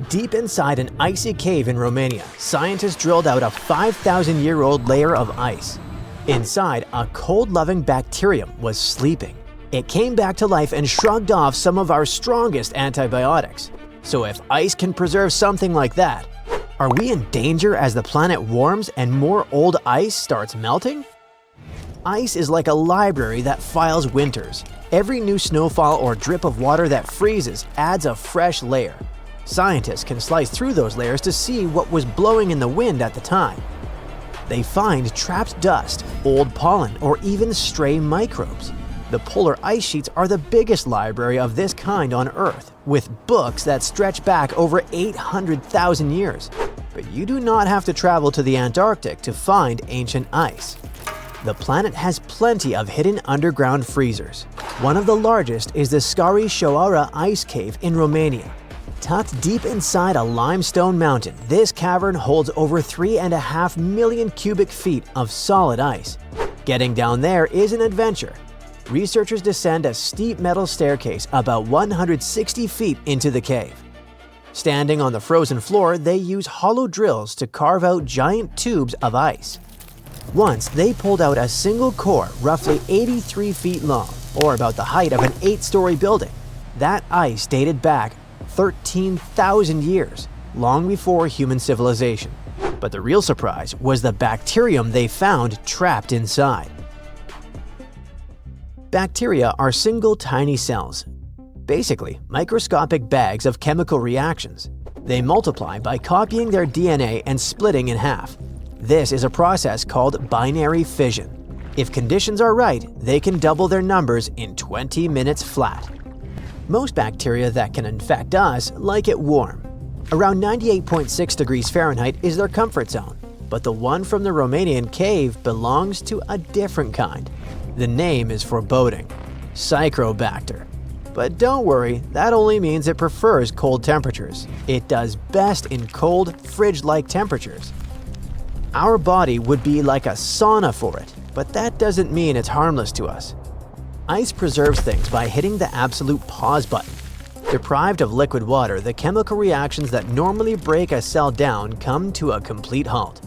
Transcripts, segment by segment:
Deep inside an icy cave in Romania, scientists drilled out a 5,000-year-old layer of ice. Inside, a cold-loving bacterium was sleeping. It came back to life and shrugged off some of our strongest antibiotics. So if ice can preserve something like that, are we in danger as the planet warms and more old ice starts melting? Ice is like a library that files winters. Every new snowfall or drip of water that freezes adds a fresh layer. Scientists can slice through those layers to see what was blowing in the wind at the time. They find trapped dust, old pollen, or even stray microbes. The polar ice sheets are the biggest library of this kind on Earth, with books that stretch back over 800,000 years. But you do not have to travel to the Antarctic to find ancient ice. The planet has plenty of hidden underground freezers. One of the largest is the Scari Shoara ice cave in Romania. Tucked deep inside a limestone mountain, this cavern holds over 3.5 million cubic feet of solid ice. Getting down there is an adventure. Researchers descend a steep metal staircase about 160 feet into the cave. Standing on the frozen floor, they use hollow drills to carve out giant tubes of ice. Once, they pulled out a single core roughly 83 feet long, or about the height of an 8-story building. That ice dated back 13,000 years, long before human civilization. But the real surprise was the bacterium they found trapped inside. Bacteria are single tiny cells, basically microscopic bags of chemical reactions. They multiply by copying their DNA and splitting in half. This is a process called binary fission. If conditions are right, they can double their numbers in 20 minutes flat. Most bacteria that can infect us like it warm. Around 98.6 degrees Fahrenheit is their comfort zone, but the one from the Romanian cave belongs to a different kind. The name is foreboding, Psychrobacter. But don't worry, that only means it prefers cold temperatures. It does best in cold, fridge-like temperatures. Our body would be like a sauna for it, but that doesn't mean it's harmless to us. Ice preserves things by hitting the absolute pause button. Deprived of liquid water, the chemical reactions that normally break a cell down come to a complete halt.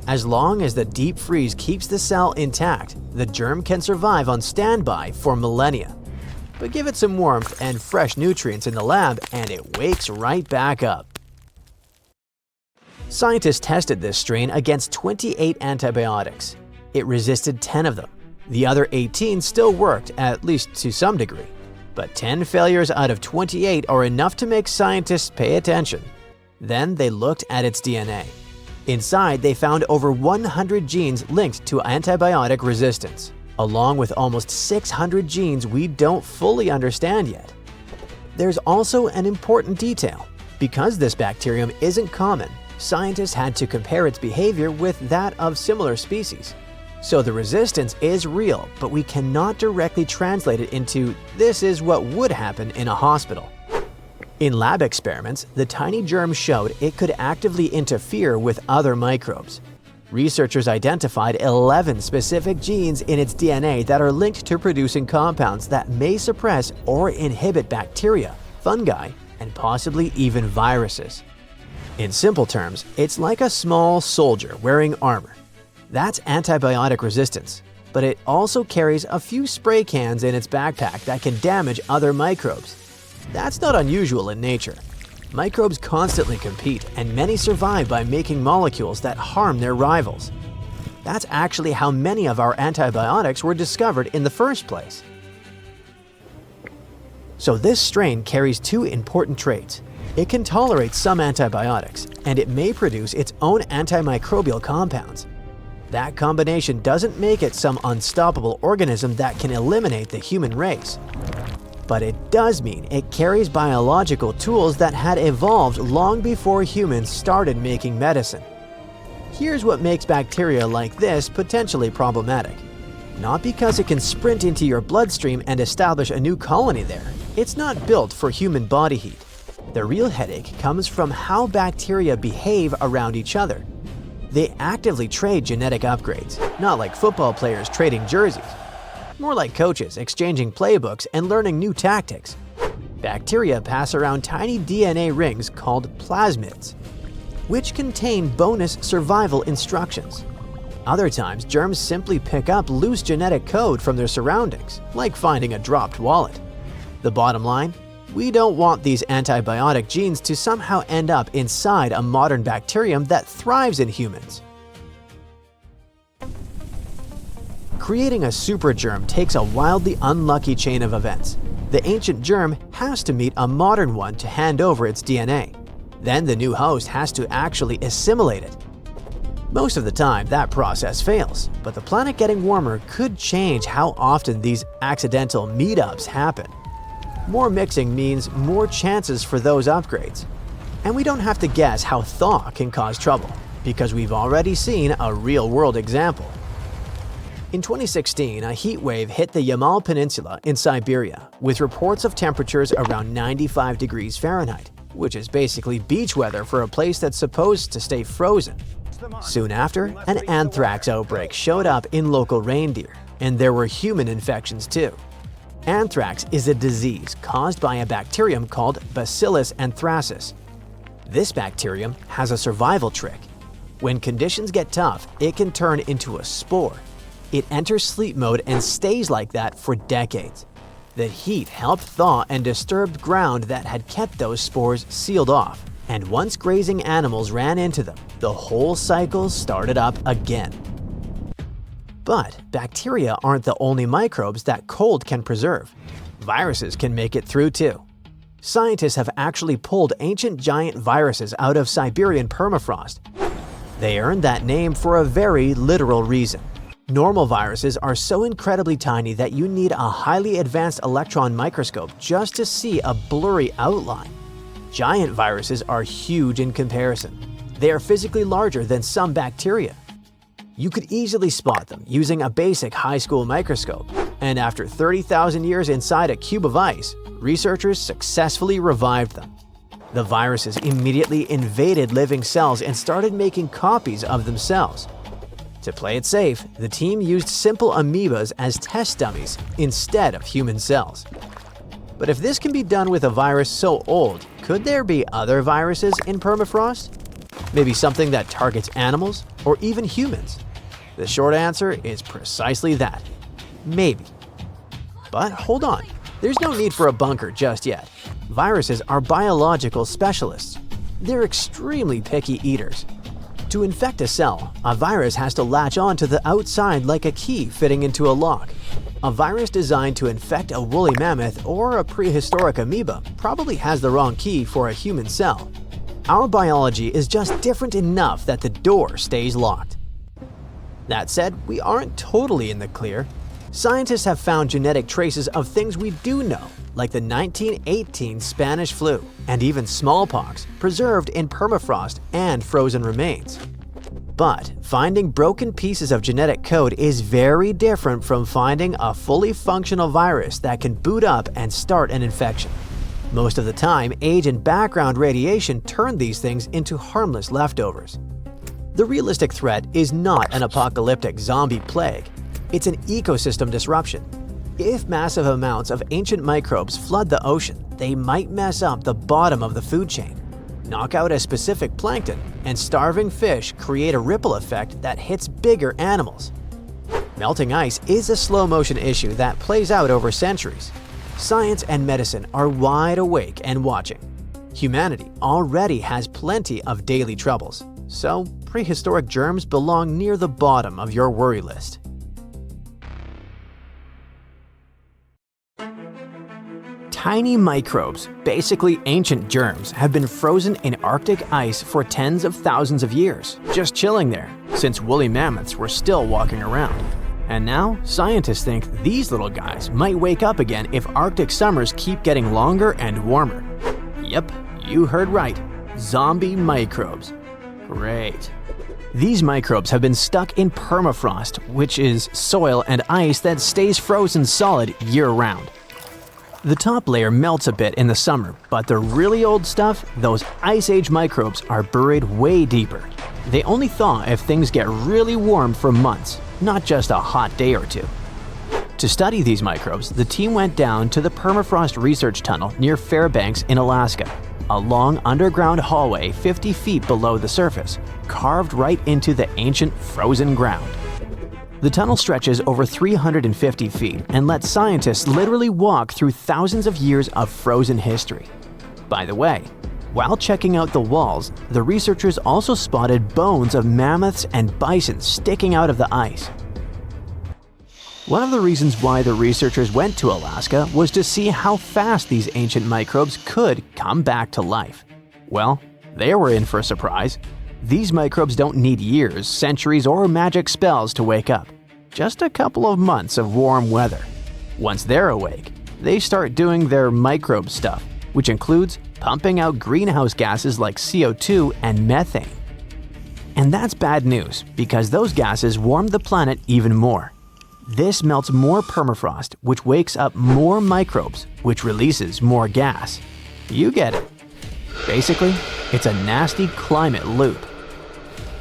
As long as the deep freeze keeps the cell intact, the germ can survive on standby for millennia. But give it some warmth and fresh nutrients in the lab and it wakes right back up. Scientists tested this strain against 28 antibiotics. It resisted 10 of them. The other 18 still worked, at least to some degree. But 10 failures out of 28 are enough to make scientists pay attention. Then they looked at its DNA. Inside, they found over 100 genes linked to antibiotic resistance, along with almost 600 genes we don't fully understand yet. There's also an important detail. Because this bacterium isn't common, scientists had to compare its behavior with that of similar species. So the resistance is real, but we cannot directly translate it into this is what would happen in a hospital. In lab experiments, the tiny germ showed it could actively interfere with other microbes. Researchers identified 11 specific genes in its DNA that are linked to producing compounds that may suppress or inhibit bacteria, fungi, and possibly even viruses. In simple terms, it's like a small soldier wearing armor. That's antibiotic resistance, but it also carries a few spray cans in its backpack that can damage other microbes. That's not unusual in nature. Microbes constantly compete, and many survive by making molecules that harm their rivals. That's actually how many of our antibiotics were discovered in the first place. So this strain carries two important traits. It can tolerate some antibiotics, and it may produce its own antimicrobial compounds. That combination doesn't make it some unstoppable organism that can eliminate the human race. But it does mean it carries biological tools that had evolved long before humans started making medicine. Here's what makes bacteria like this potentially problematic. Not because it can sprint into your bloodstream and establish a new colony there. It's not built for human body heat. The real headache comes from how bacteria behave around each other. They actively trade genetic upgrades, not like football players trading jerseys. More like coaches exchanging playbooks and learning new tactics. Bacteria pass around tiny DNA rings called plasmids, which contain bonus survival instructions. Other times, germs simply pick up loose genetic code from their surroundings, like finding a dropped wallet. The bottom line? We don't want these antibiotic genes to somehow end up inside a modern bacterium that thrives in humans. Creating a supergerm takes a wildly unlucky chain of events. The ancient germ has to meet a modern one to hand over its DNA. Then the new host has to actually assimilate it. Most of the time, that process fails, but the planet getting warmer could change how often these accidental meetups happen. More mixing means more chances for those upgrades. And we don't have to guess how thaw can cause trouble, because we've already seen a real-world example. In 2016, a heat wave hit the Yamal Peninsula in Siberia, with reports of temperatures around 95 degrees Fahrenheit, which is basically beach weather for a place that's supposed to stay frozen. Soon after, an anthrax outbreak showed up in local reindeer, and there were human infections too. Anthrax is a disease caused by a bacterium called Bacillus anthracis. This bacterium has a survival trick. When conditions get tough, it can turn into a spore. It enters sleep mode and stays like that for decades. The heat helped thaw and disturbed ground that had kept those spores sealed off, and once grazing animals ran into them, the whole cycle started up again. But bacteria aren't the only microbes that cold can preserve. Viruses can make it through too. Scientists have actually pulled ancient giant viruses out of Siberian permafrost. They earned that name for a very literal reason. Normal viruses are so incredibly tiny that you need a highly advanced electron microscope just to see a blurry outline. Giant viruses are huge in comparison. They are physically larger than some bacteria. You could easily spot them using a basic high school microscope, and after 30,000 years inside a cube of ice, researchers successfully revived them. The viruses immediately invaded living cells and started making copies of themselves. To play it safe, the team used simple amoebas as test dummies instead of human cells. But if this can be done with a virus so old, could there be other viruses in permafrost? Maybe something that targets animals or even humans? The short answer is precisely that. Maybe. But hold on, there's no need for a bunker just yet. Viruses are biological specialists. They're extremely picky eaters. To infect a cell, a virus has to latch on to the outside like a key fitting into a lock. A virus designed to infect a woolly mammoth or a prehistoric amoeba probably has the wrong key for a human cell. Our biology is just different enough that the door stays locked. That said, we aren't totally in the clear. Scientists have found genetic traces of things we do know, like the 1918 Spanish flu and even smallpox, preserved in permafrost and frozen remains. But finding broken pieces of genetic code is very different from finding a fully functional virus that can boot up and start an infection. Most of the time, age and background radiation turn these things into harmless leftovers. The realistic threat is not an apocalyptic zombie plague. It's an ecosystem disruption. If massive amounts of ancient microbes flood the ocean, they might mess up the bottom of the food chain, knock out a specific plankton, and starving fish create a ripple effect that hits bigger animals. Melting ice is a slow-motion issue that plays out over centuries. Science and medicine are wide awake and watching. Humanity already has plenty of daily troubles, so prehistoric germs belong near the bottom of your worry list. Tiny microbes, basically ancient germs, have been frozen in Arctic ice for tens of thousands of years, just chilling there, since woolly mammoths were still walking around. And now, scientists think these little guys might wake up again if Arctic summers keep getting longer and warmer. Yep, you heard right. Zombie microbes. Great. These microbes have been stuck in permafrost, which is soil and ice that stays frozen solid year-round. The top layer melts a bit in the summer, but the really old stuff, those Ice Age microbes, are buried way deeper. They only thaw if things get really warm for months, not just a hot day or two. To To study these microbes, the team went down to the permafrost research tunnel near Fairbanks in Alaska, a long underground hallway 50 feet below the surface, carved right into the ancient frozen ground. The tunnel stretches over 350 feet and lets scientists literally walk through thousands of years of frozen history. By the way, while checking out the walls, the researchers also spotted bones of mammoths and bison sticking out of the ice. One of the reasons why the researchers went to Alaska was to see how fast these ancient microbes could come back to life. Well, they were in for a surprise. These microbes don't need years, centuries, or magic spells to wake up. Just a couple of months of warm weather. Once they're awake, they start doing their microbe stuff, which includes pumping out greenhouse gases like CO2 and methane. And that's bad news, because those gases warm the planet even more. This melts more permafrost, which wakes up more microbes, which releases more gas. You get it. Basically, it's a nasty climate loop.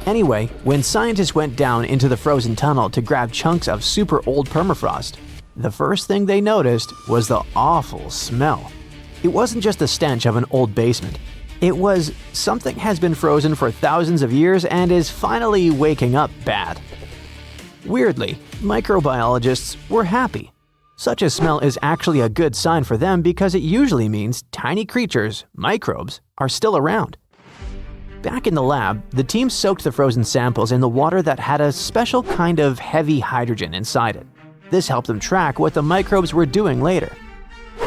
Anyway, when scientists went down into the frozen tunnel to grab chunks of super old permafrost, the first thing they noticed was the awful smell. It wasn't just the stench of an old basement. It was something has been frozen for thousands of years and is finally waking up bad. Weirdly, microbiologists were happy. Such a smell is actually a good sign for them because it usually means tiny creatures, microbes, are still around. Back in the lab, the team soaked the frozen samples in the water that had a special kind of heavy hydrogen inside it. This helped them track what the microbes were doing later.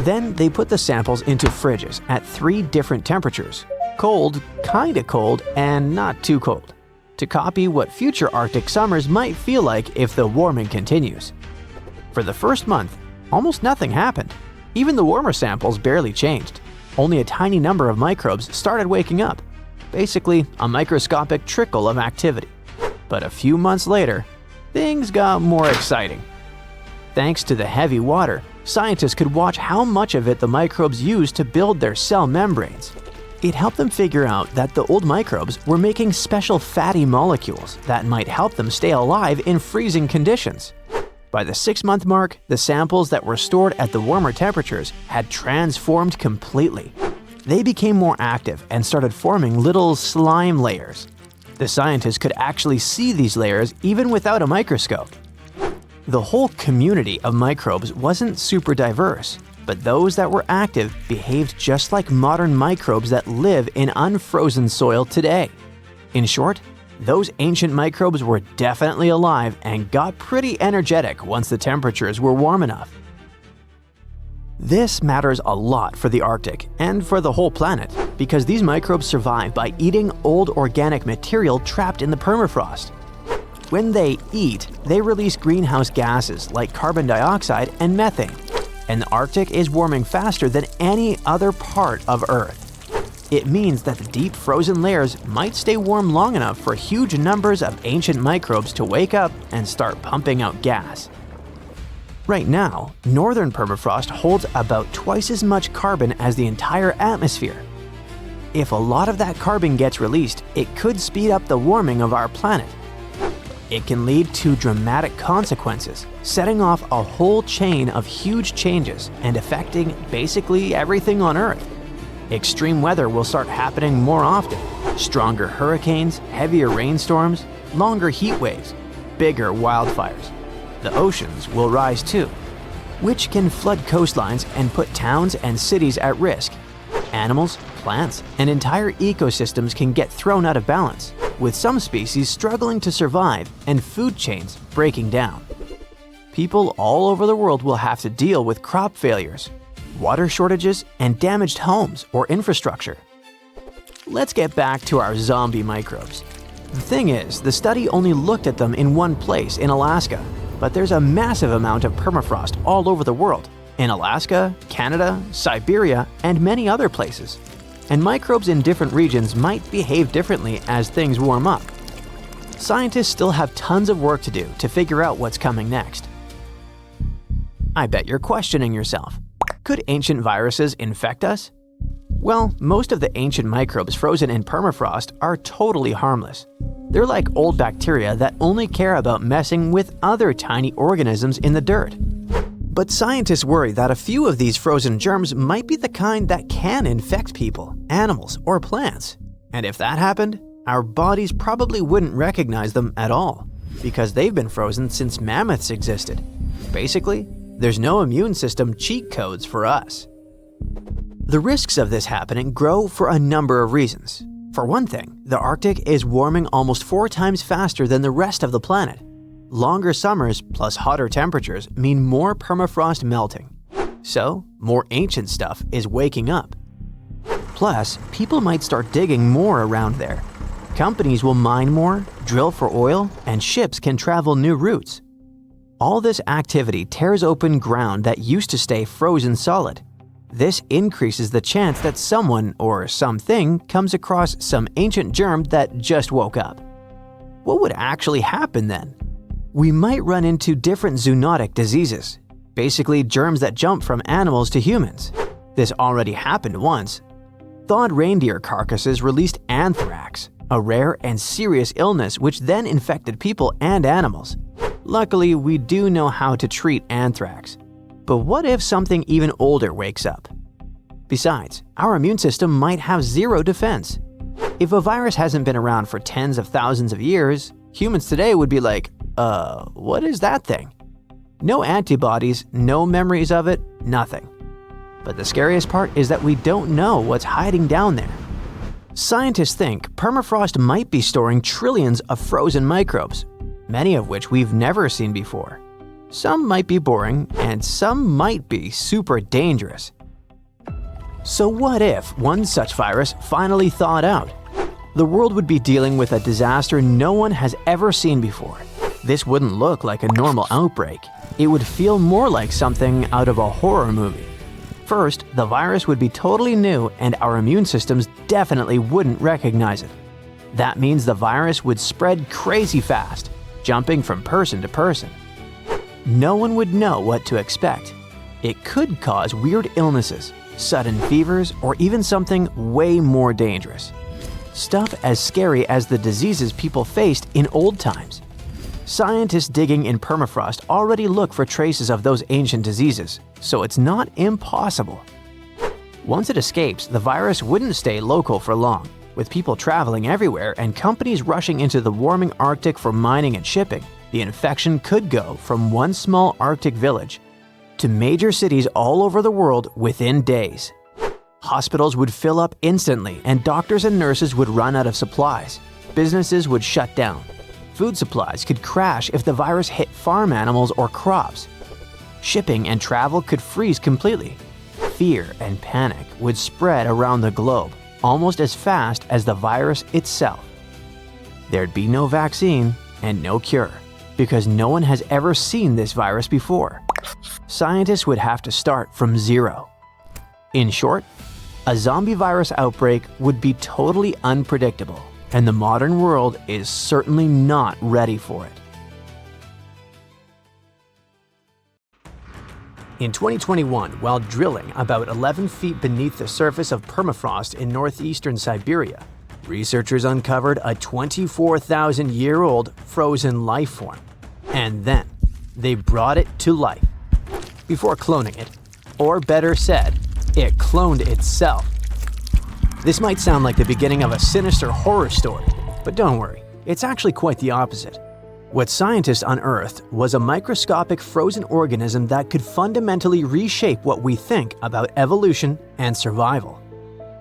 Then they put the samples into fridges at 3 different temperatures: cold, kinda cold, and not too cold, to copy what future Arctic summers might feel like if the warming continues. For the first month, almost nothing happened. Even the warmer samples barely changed. Only a tiny number of microbes started waking up. Basically, a microscopic trickle of activity. But a few months later, things got more exciting. Thanks to the heavy water, scientists could watch how much of it the microbes used to build their cell membranes. It helped them figure out that the old microbes were making special fatty molecules that might help them stay alive in freezing conditions. By the 6-month mark, the samples that were stored at the warmer temperatures had transformed completely. They became more active and started forming little slime layers. The scientists could actually see these layers even without a microscope. The whole community of microbes wasn't super diverse, but those that were active behaved just like modern microbes that live in unfrozen soil today. In short, those ancient microbes were definitely alive and got pretty energetic once the temperatures were warm enough. This matters a lot for the Arctic and for the whole planet because these microbes survive by eating old organic material trapped in the permafrost. When they eat, they release greenhouse gases like carbon dioxide and methane, and the Arctic is warming faster than any other part of Earth. It means that the deep frozen layers might stay warm long enough for huge numbers of ancient microbes to wake up and start pumping out gas. Right now, northern permafrost holds about twice as much carbon as the entire atmosphere. If a lot of that carbon gets released, it could speed up the warming of our planet. It can lead to dramatic consequences, setting off a whole chain of huge changes and affecting basically everything on Earth. Extreme weather will start happening more often. Stronger hurricanes, heavier rainstorms, longer heat waves, bigger wildfires. The oceans will rise too, which can flood coastlines and put towns and cities at risk. Animals, plants, and entire ecosystems can get thrown out of balance, with some species struggling to survive and food chains breaking down. People all over the world will have to deal with crop failures, water shortages, and damaged homes or infrastructure. Let's get back to our zombie microbes. The thing is, the study only looked at them in one place in Alaska, but there's a massive amount of permafrost all over the world, in Alaska, Canada, Siberia, and many other places. And microbes in different regions might behave differently as things warm up. Scientists still have tons of work to do to figure out what's coming next. I bet you're questioning yourself. Could ancient viruses infect us? Well, most of the ancient microbes frozen in permafrost are totally harmless. They're like old bacteria that only care about messing with other tiny organisms in the dirt. But scientists worry that a few of these frozen germs might be the kind that can infect people, animals, or plants. And if that happened, our bodies probably wouldn't recognize them at all, because they've been frozen since mammoths existed. Basically, there's no immune system cheat codes for us. The risks of this happening grow for a number of reasons. For one thing, the Arctic is warming almost 4 times faster than the rest of the planet. Longer summers plus hotter temperatures mean more permafrost melting. So, more ancient stuff is waking up. Plus, people might start digging more around there. Companies will mine more, drill for oil, and ships can travel new routes. All this activity tears open ground that used to stay frozen solid. This increases the chance that someone or something comes across some ancient germ that just woke up. What would actually happen then? We might run into different zoonotic diseases, basically germs that jump from animals to humans. This already happened once. Thawed reindeer carcasses released anthrax, a rare and serious illness which then infected people and animals. Luckily, we do know how to treat anthrax. But what if something even older wakes up? Besides, our immune system might have zero defense. If a virus hasn't been around for tens of thousands of years, humans today would be like, what is that thing? No antibodies, no memories of it, nothing. But the scariest part is that we don't know what's hiding down there. Scientists think permafrost might be storing trillions of frozen microbes, many of which we've never seen before. Some might be boring, and some might be super dangerous. So what if one such virus finally thawed out? The world would be dealing with a disaster no one has ever seen before. This wouldn't look like a normal outbreak. It would feel more like something out of a horror movie. First, the virus would be totally new and our immune systems definitely wouldn't recognize it. That means the virus would spread crazy fast, jumping from person to person. No one would know what to expect. It could cause weird illnesses, sudden fevers, or even something way more dangerous. Stuff as scary as the diseases people faced in old times. Scientists digging in permafrost already look for traces of those ancient diseases, so it's not impossible. Once it escapes, the virus wouldn't stay local for long. With people traveling everywhere and companies rushing into the warming Arctic for mining and shipping, the infection could go from one small Arctic village to major cities all over the world within days. Hospitals would fill up instantly and doctors and nurses would run out of supplies. Businesses would shut down. Food supplies could crash if the virus hit farm animals or crops. Shipping and travel could freeze completely. Fear and panic would spread around the globe almost as fast as the virus itself. There'd be no vaccine and no cure, because no one has ever seen this virus before. Scientists would have to start from zero. In short, a zombie virus outbreak would be totally unpredictable, and the modern world is certainly not ready for it. In 2021, while drilling about 11 feet beneath the surface of permafrost in northeastern Siberia, researchers uncovered a 24,000-year-old frozen life form. And then, they brought it to life. Before cloning it, or better said, it cloned itself. This might sound like the beginning of a sinister horror story, but don't worry, it's actually quite the opposite. What scientists unearthed was a microscopic frozen organism that could fundamentally reshape what we think about evolution and survival.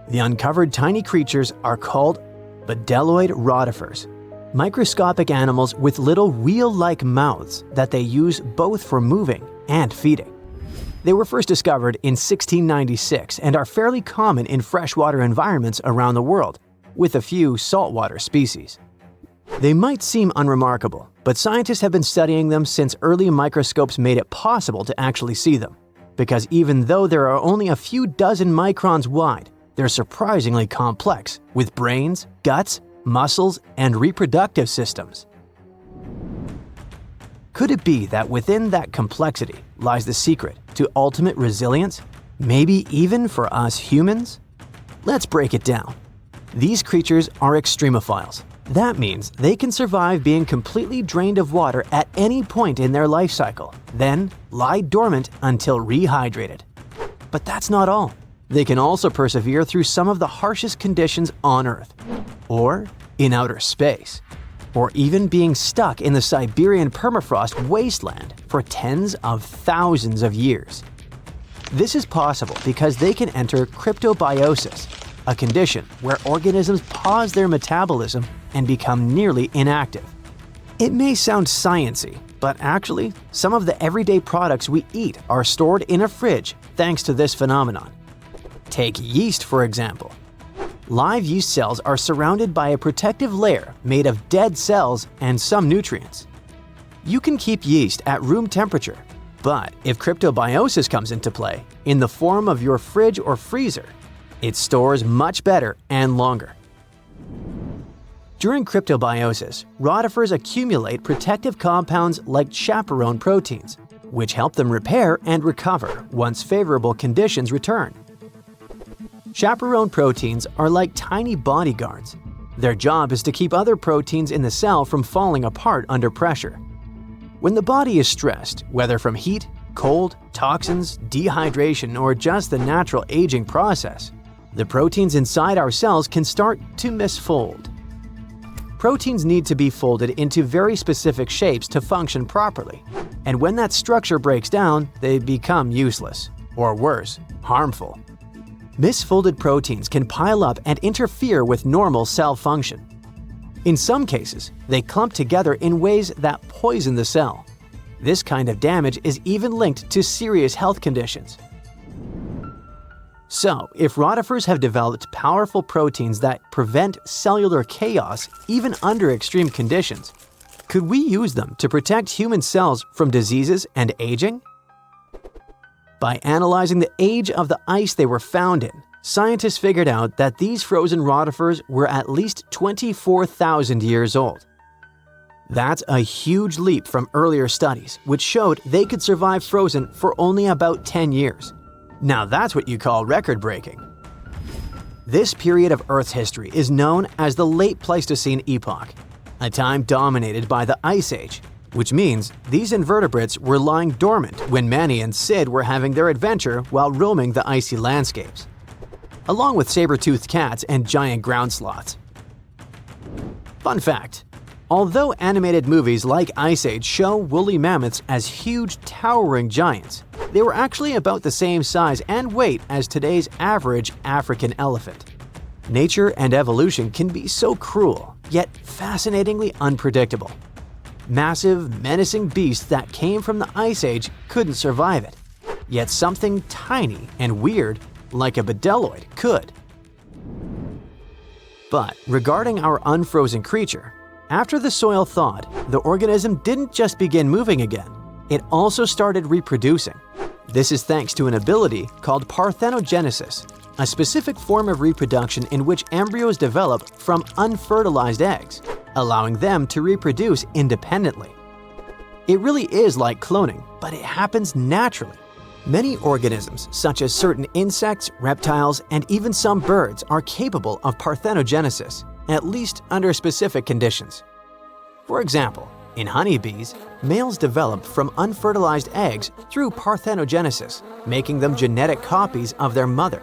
The uncovered tiny creatures are called bdelloid rotifers, microscopic animals with little wheel-like mouths that they use both for moving and feeding. They were first discovered in 1696 and are fairly common in freshwater environments around the world, with a few saltwater species. They might seem unremarkable, but scientists have been studying them since early microscopes made it possible to actually see them. Because even though there are only a few dozen microns wide, they're surprisingly complex, with brains, guts, muscles, and reproductive systems. Could it be that within that complexity lies the secret to ultimate resilience, maybe even for us humans? Let's break it down. These creatures are extremophiles. That means they can survive being completely drained of water at any point in their life cycle, then lie dormant until rehydrated. But that's not all. They can also persevere through some of the harshest conditions on Earth, or in outer space, or even being stuck in the Siberian permafrost wasteland for tens of thousands of years. This is possible because they can enter cryptobiosis, a condition where organisms pause their metabolism and become nearly inactive. It may sound sciencey, but actually, some of the everyday products we eat are stored in a fridge thanks to this phenomenon. Take yeast, for example. Live yeast cells are surrounded by a protective layer made of dead cells and some nutrients. You can keep yeast at room temperature, but if cryptobiosis comes into play, in the form of your fridge or freezer, it stores much better and longer. During cryptobiosis, rotifers accumulate protective compounds like chaperone proteins, which help them repair and recover once favorable conditions return. Chaperone proteins are like tiny bodyguards. Their job is to keep other proteins in the cell from falling apart under pressure. When the body is stressed, whether from heat, cold, toxins, dehydration, or just the natural aging process, the proteins inside our cells can start to misfold. Proteins need to be folded into very specific shapes to function properly, and when that structure breaks down, they become useless, or worse, harmful. Misfolded proteins can pile up and interfere with normal cell function. In some cases, they clump together in ways that poison the cell. This kind of damage is even linked to serious health conditions. So, if rotifers have developed powerful proteins that prevent cellular chaos even under extreme conditions, could we use them to protect human cells from diseases and aging? By analyzing the age of the ice they were found in, scientists figured out that these frozen rotifers were at least 24,000 years old. That's a huge leap from earlier studies, which showed they could survive frozen for only about 10 years. Now that's what you call record-breaking. This period of Earth's history is known as the Late Pleistocene Epoch, a time dominated by the Ice Age, which means these invertebrates were lying dormant when Manny and Sid were having their adventure while roaming the icy landscapes, along with saber-toothed cats and giant ground sloths. Fun fact: although animated movies like Ice Age show woolly mammoths as huge, towering giants, they were actually about the same size and weight as today's average African elephant. Nature and evolution can be so cruel, yet fascinatingly unpredictable. Massive, menacing beasts that came from the Ice Age couldn't survive it, yet something tiny and weird, like a bedeloid, could. But regarding our unfrozen creature, after the soil thawed, the organism didn't just begin moving again, it also started reproducing. This is thanks to an ability called parthenogenesis, a specific form of reproduction in which embryos develop from unfertilized eggs, allowing them to reproduce independently. It really is like cloning, but it happens naturally. Many organisms, such as certain insects, reptiles, and even some birds, are capable of parthenogenesis, at least under specific conditions. For example, in honeybees, males develop from unfertilized eggs through parthenogenesis, making them genetic copies of their mother.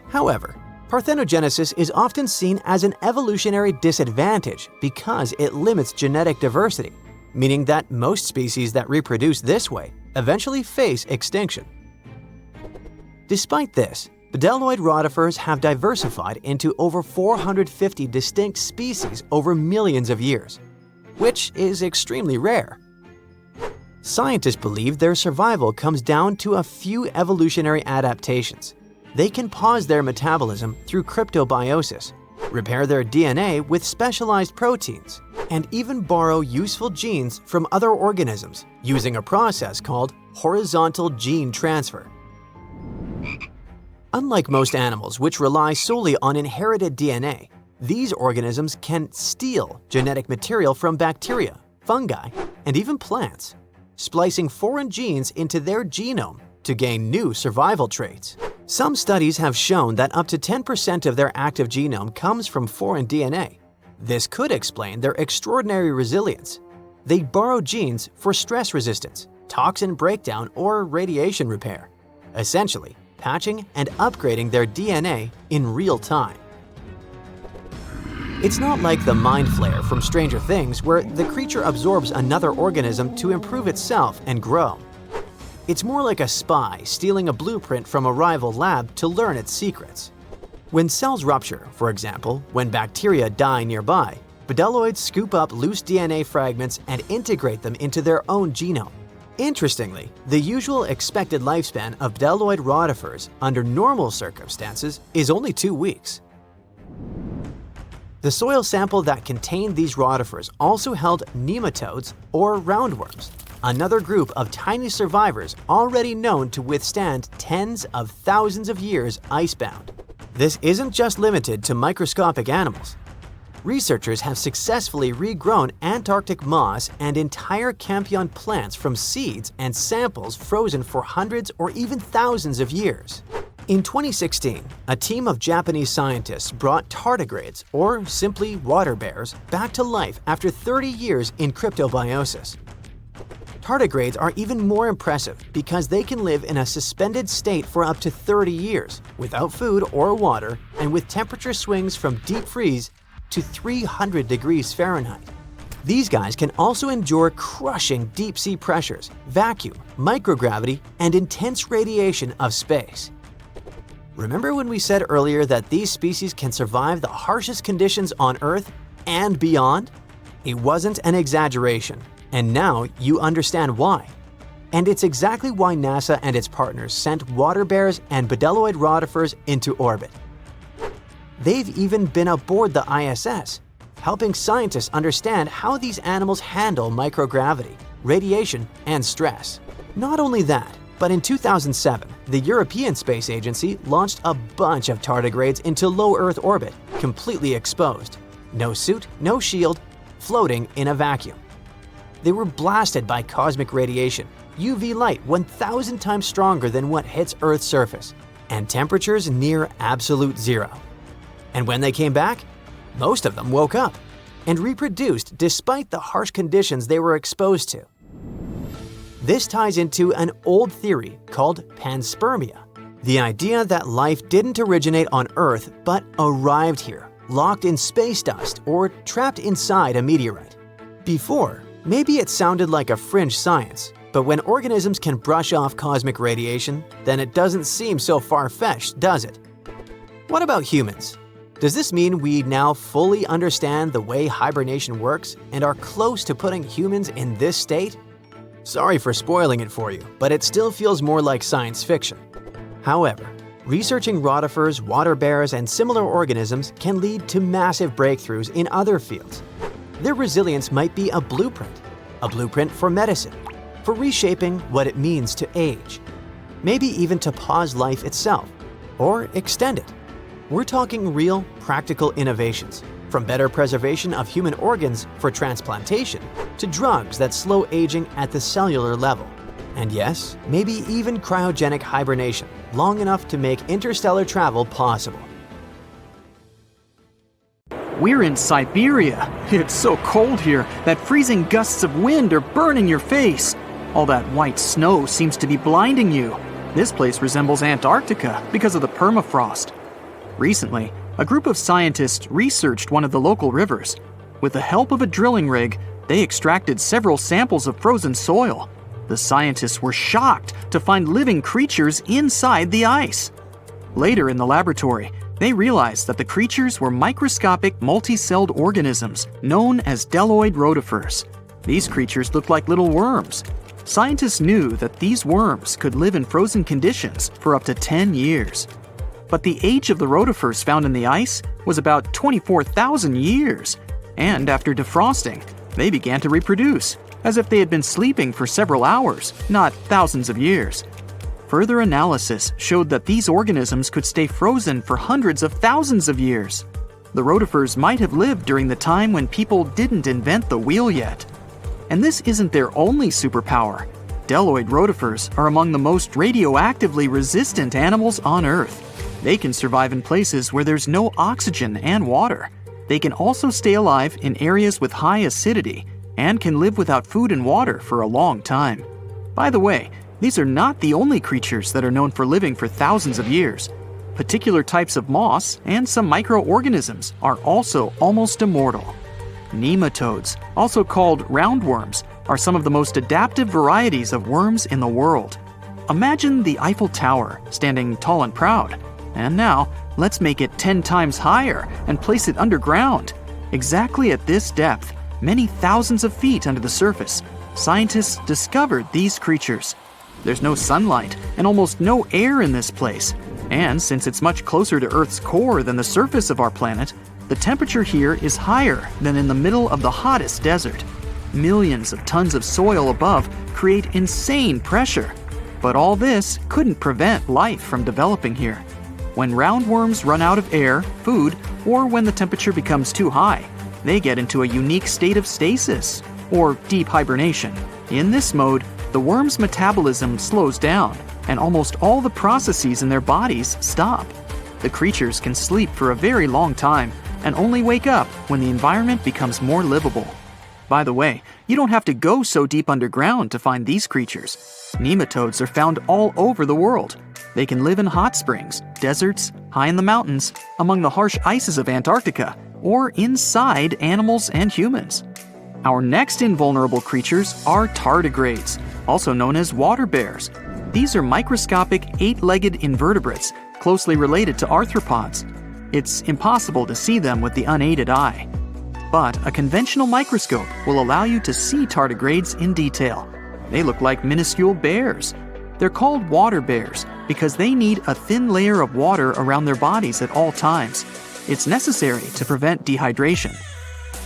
However, parthenogenesis is often seen as an evolutionary disadvantage because it limits genetic diversity, meaning that most species that reproduce this way eventually face extinction. Despite this, bedeloid rotifers have diversified into over 450 distinct species over millions of years, which is extremely rare. Scientists believe their survival comes down to a few evolutionary adaptations. They can pause their metabolism through cryptobiosis, repair their DNA with specialized proteins, and even borrow useful genes from other organisms using a process called horizontal gene transfer. Unlike most animals, which rely solely on inherited DNA, these organisms can steal genetic material from bacteria, fungi, and even plants, splicing foreign genes into their genome to gain new survival traits. Some studies have shown that up to 10% of their active genome comes from foreign DNA. This could explain their extraordinary resilience. They borrow genes for stress resistance, toxin breakdown, or radiation repair, essentially patching and upgrading their DNA in real time. It's not like the mind flayer from Stranger Things, where the creature absorbs another organism to improve itself and grow. It's more like a spy stealing a blueprint from a rival lab to learn its secrets. When cells rupture, for example, when bacteria die nearby, bdelloids scoop up loose DNA fragments and integrate them into their own genome. Interestingly, the usual expected lifespan of bdelloid rotifers under normal circumstances is only 2 weeks. The soil sample that contained these rotifers also held nematodes, or roundworms, another group of tiny survivors already known to withstand tens of thousands of years icebound. This isn't just limited to microscopic animals. Researchers have successfully regrown Antarctic moss and entire Campion plants from seeds and samples frozen for hundreds or even thousands of years. In 2016, a team of Japanese scientists brought tardigrades, or simply water bears, back to life after 30 years in cryptobiosis. Tardigrades are even more impressive because they can live in a suspended state for up to 30 years, without food or water, and with temperature swings from deep freeze to 300 degrees Fahrenheit. These guys can also endure crushing deep-sea pressures, vacuum, microgravity, and intense radiation of space. Remember when we said earlier that these species can survive the harshest conditions on Earth and beyond? It wasn't an exaggeration, and now you understand why. And it's exactly why NASA and its partners sent water bears and bdelloid rotifers into orbit. They've even been aboard the ISS, helping scientists understand how these animals handle microgravity, radiation, and stress. Not only that, but in 2007, the European Space Agency launched a bunch of tardigrades into low Earth orbit, completely exposed. No suit, no shield, floating in a vacuum. They were blasted by cosmic radiation, UV light 1,000 times stronger than what hits Earth's surface, and temperatures near absolute zero. And when they came back, most of them woke up and reproduced despite the harsh conditions they were exposed to. This ties into an old theory called panspermia, the idea that life didn't originate on Earth but arrived here, locked in space dust or trapped inside a meteorite. Before, maybe it sounded like a fringe science, but when organisms can brush off cosmic radiation, then it doesn't seem so far-fetched, does it? What about humans? Does this mean we now fully understand the way hibernation works and are close to putting humans in this state? Sorry for spoiling it for you, but it still feels more like science fiction. However, researching rotifers, water bears, and similar organisms can lead to massive breakthroughs in other fields. Their resilience might be a blueprint for medicine, for reshaping what it means to age, maybe even to pause life itself, or extend it. We're talking real, practical innovations, from better preservation of human organs for transplantation to drugs that slow aging at the cellular level. And yes, maybe even cryogenic hibernation, long enough to make interstellar travel possible. We're in Siberia. It's so cold here that freezing gusts of wind are burning your face. All that white snow seems to be blinding you. This place resembles Antarctica because of the permafrost. Recently, a group of scientists researched one of the local rivers. With the help of a drilling rig, they extracted several samples of frozen soil. The scientists were shocked to find living creatures inside the ice. Later in the laboratory, they realized that the creatures were microscopic multi-celled organisms known as bdelloid rotifers. These creatures looked like little worms. Scientists knew that these worms could live in frozen conditions for up to 10 years. But the age of the rotifers found in the ice was about 24,000 years. And after defrosting, they began to reproduce, as if they had been sleeping for several hours, not thousands of years. Further analysis showed that these organisms could stay frozen for hundreds of thousands of years. The rotifers might have lived during the time when people didn't invent the wheel yet. And this isn't their only superpower. Bdelloid rotifers are among the most radioactively resistant animals on Earth. They can survive in places where there's no oxygen and water. They can also stay alive in areas with high acidity and can live without food and water for a long time. By the way, these are not the only creatures that are known for living for thousands of years. Particular types of moss and some microorganisms are also almost immortal. Nematodes, also called roundworms, are some of the most adaptive varieties of worms in the world. Imagine the Eiffel Tower standing tall and proud. And now, let's make it 10 times higher and place it underground. Exactly at this depth, many thousands of feet under the surface, scientists discovered these creatures. There's no sunlight and almost no air in this place. And since it's much closer to Earth's core than the surface of our planet, the temperature here is higher than in the middle of the hottest desert. Millions of tons of soil above create insane pressure. But all this couldn't prevent life from developing here. When roundworms run out of air, food, or when the temperature becomes too high, they get into a unique state of stasis, or deep hibernation. In this mode, the worm's metabolism slows down, and almost all the processes in their bodies stop. The creatures can sleep for a very long time, and only wake up when the environment becomes more livable. By the way, you don't have to go so deep underground to find these creatures. Nematodes are found all over the world. They can live in hot springs, deserts, high in the mountains, among the harsh ices of Antarctica, or inside animals and humans. Our next invulnerable creatures are tardigrades, also known as water bears. These are microscopic 8-legged invertebrates closely related to arthropods. It's impossible to see them with the unaided eye. But a conventional microscope will allow you to see tardigrades in detail. They look like minuscule bears. They're called water bears because they need a thin layer of water around their bodies at all times. It's necessary to prevent dehydration.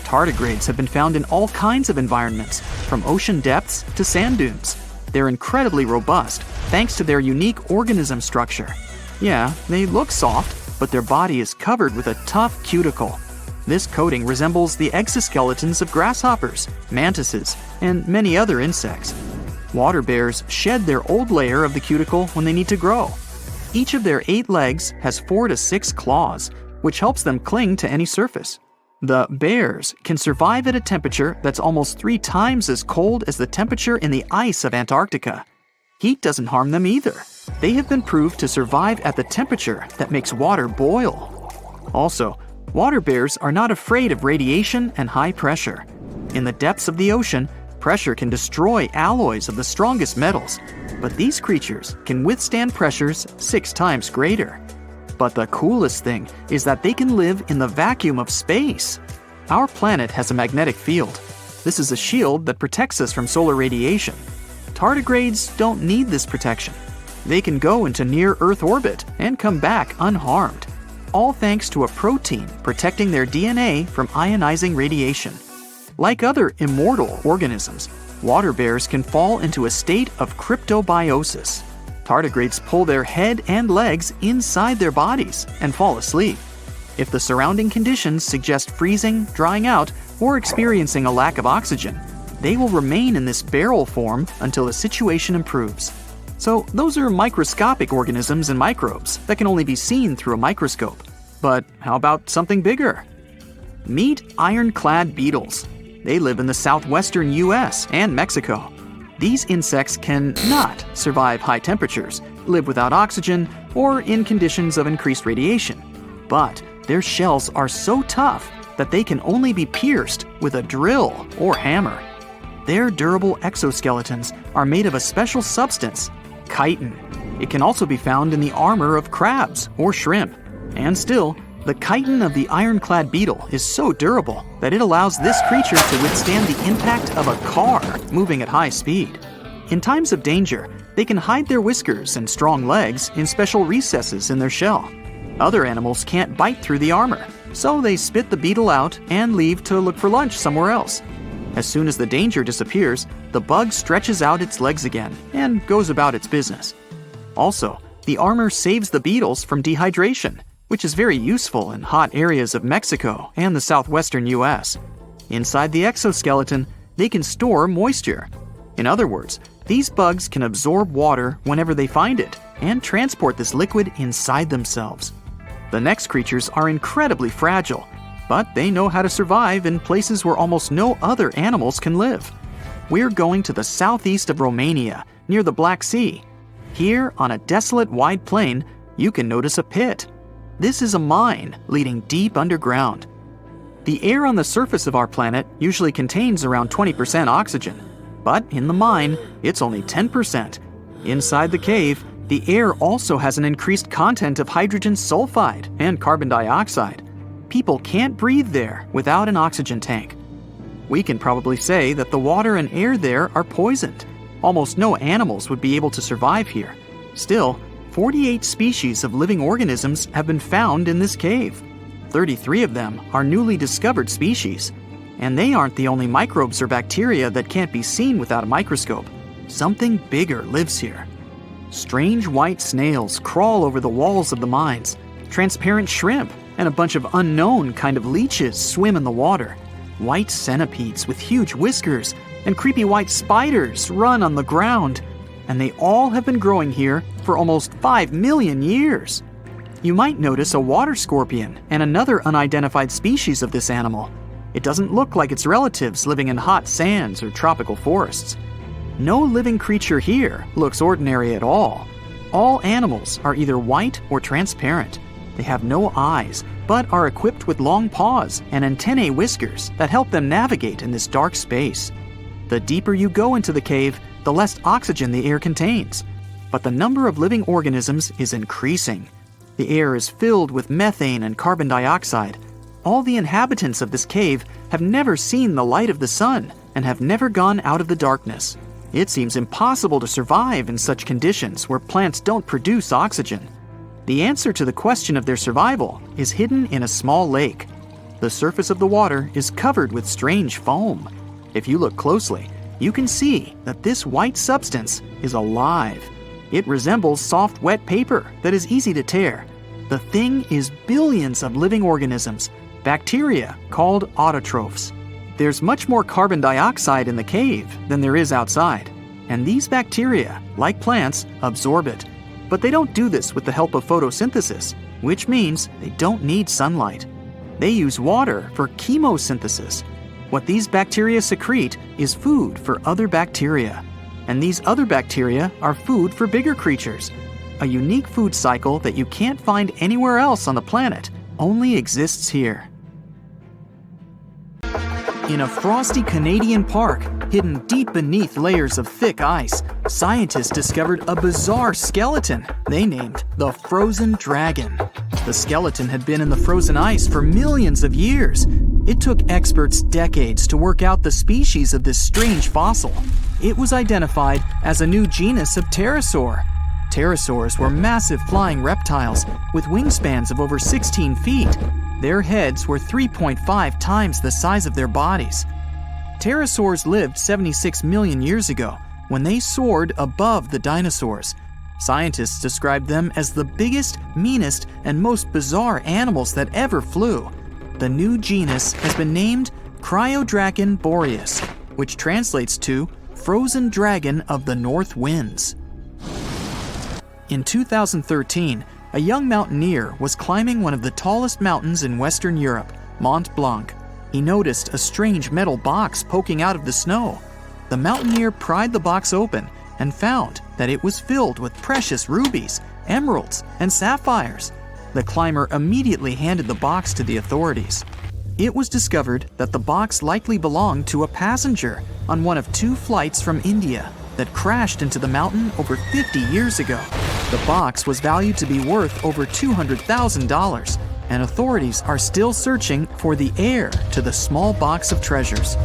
Tardigrades have been found in all kinds of environments, from ocean depths to sand dunes. They're incredibly robust thanks to their unique organism structure. Yeah, they look soft, but their body is covered with a tough cuticle. This coating resembles the exoskeletons of grasshoppers, mantises, and many other insects. Water bears shed their old layer of the cuticle when they need to grow. Each of their 8 legs has 4 to 6 claws, which helps them cling to any surface. The bears can survive at a temperature that's almost 3 times as cold as the temperature in the ice of Antarctica. Heat doesn't harm them either. They have been proved to survive at the temperature that makes water boil. Also, water bears are not afraid of radiation and high pressure. In the depths of the ocean, pressure can destroy alloys of the strongest metals, but these creatures can withstand pressures 6 times greater. But the coolest thing is that they can live in the vacuum of space. Our planet has a magnetic field. This is a shield that protects us from solar radiation. Tardigrades don't need this protection. They can go into near-Earth orbit and come back unharmed, all thanks to a protein protecting their DNA from ionizing radiation. Like other immortal organisms, water bears can fall into a state of cryptobiosis. Tardigrades pull their head and legs inside their bodies and fall asleep. If the surrounding conditions suggest freezing, drying out, or experiencing a lack of oxygen, they will remain in this barrel form until the situation improves. So those are microscopic organisms and microbes that can only be seen through a microscope. But how about something bigger? Meet ironclad beetles. They live in the southwestern US and Mexico. These insects can not survive high temperatures, live without oxygen, or in conditions of increased radiation. But their shells are so tough that they can only be pierced with a drill or hammer. Their durable exoskeletons are made of a special substance, chitin. It can also be found in the armor of crabs or shrimp. And still, the chitin of the ironclad beetle is so durable that it allows this creature to withstand the impact of a car moving at high speed. In times of danger, they can hide their whiskers and strong legs in special recesses in their shell. Other animals can't bite through the armor, so they spit the beetle out and leave to look for lunch somewhere else. As soon as the danger disappears, the bug stretches out its legs again and goes about its business. Also, the armor saves the beetles from dehydration, which is very useful in hot areas of Mexico and the southwestern US. Inside the exoskeleton, they can store moisture. In other words, these bugs can absorb water whenever they find it and transport this liquid inside themselves. The next creatures are incredibly fragile. but they know how to survive in places where almost no other animals can live. We're going to the southeast of Romania, near the Black Sea. Here, on a desolate wide plain, you can notice a pit. This is a mine leading deep underground. The air on the surface of our planet usually contains around 20% oxygen, but in the mine, it's only 10%. Inside the cave, the air also has an increased content of hydrogen sulfide and carbon dioxide. People can't breathe there without an oxygen tank. We can probably say that the water and air there are poisoned. Almost no animals would be able to survive here. Still, 48 species of living organisms have been found in this cave. 33 of them are newly discovered species. And they aren't the only microbes or bacteria that can't be seen without a microscope. Something bigger lives here. Strange white snails crawl over the walls of the mines. Transparent shrimp and a bunch of unknown kind of leeches swim in the water. White centipedes with huge whiskers and creepy white spiders run on the ground. And they all have been growing here for almost 5 million years. You might notice a water scorpion and another unidentified species of this animal. It doesn't look like its relatives living in hot sands or tropical forests. No living creature here looks ordinary at all. All animals are either white or transparent. They have no eyes, but are equipped with long paws and antennae whiskers that help them navigate in this dark space. The deeper you go into the cave, the less oxygen the air contains. But the number of living organisms is increasing. The air is filled with methane and carbon dioxide. All the inhabitants of this cave have never seen the light of the sun and have never gone out of the darkness. It seems impossible to survive in such conditions where plants don't produce oxygen. The answer to the question of their survival is hidden in a small lake. The surface of the water is covered with strange foam. If you look closely, you can see that this white substance is alive. It resembles soft, wet paper that is easy to tear. The thing is billions of living organisms, bacteria called autotrophs. There's much more carbon dioxide in the cave than there is outside, and these bacteria, like plants, absorb it. But they don't do this with the help of photosynthesis, which means they don't need sunlight. They use water for chemosynthesis. What these bacteria secrete is food for other bacteria, and these other bacteria are food for bigger creatures. A unique food cycle that you can't find anywhere else on the planet only exists here. In a frosty Canadian park, hidden deep beneath layers of thick ice, scientists discovered a bizarre skeleton they named the Frozen Dragon. The skeleton had been in the frozen ice for millions of years. It took experts decades to work out the species of this strange fossil. It was identified as a new genus of pterosaur. Pterosaurs were massive flying reptiles with wingspans of over 16 feet. Their heads were 3.5 times the size of their bodies. Pterosaurs lived 76 million years ago when they soared above the dinosaurs. Scientists described them as the biggest, meanest, and most bizarre animals that ever flew. The new genus has been named Cryodragon boreas, which translates to Frozen Dragon of the North Winds. In 2013, a young mountaineer was climbing one of the tallest mountains in Western Europe, Mont Blanc. He noticed a strange metal box poking out of the snow. The mountaineer pried the box open and found that it was filled with precious rubies, emeralds, and sapphires. The climber immediately handed the box to the authorities. It was discovered that the box likely belonged to a passenger on one of 2 flights from India that crashed into the mountain over 50 years ago. The box was valued to be worth over $200,000, and authorities are still searching for the heir to the small box of treasures.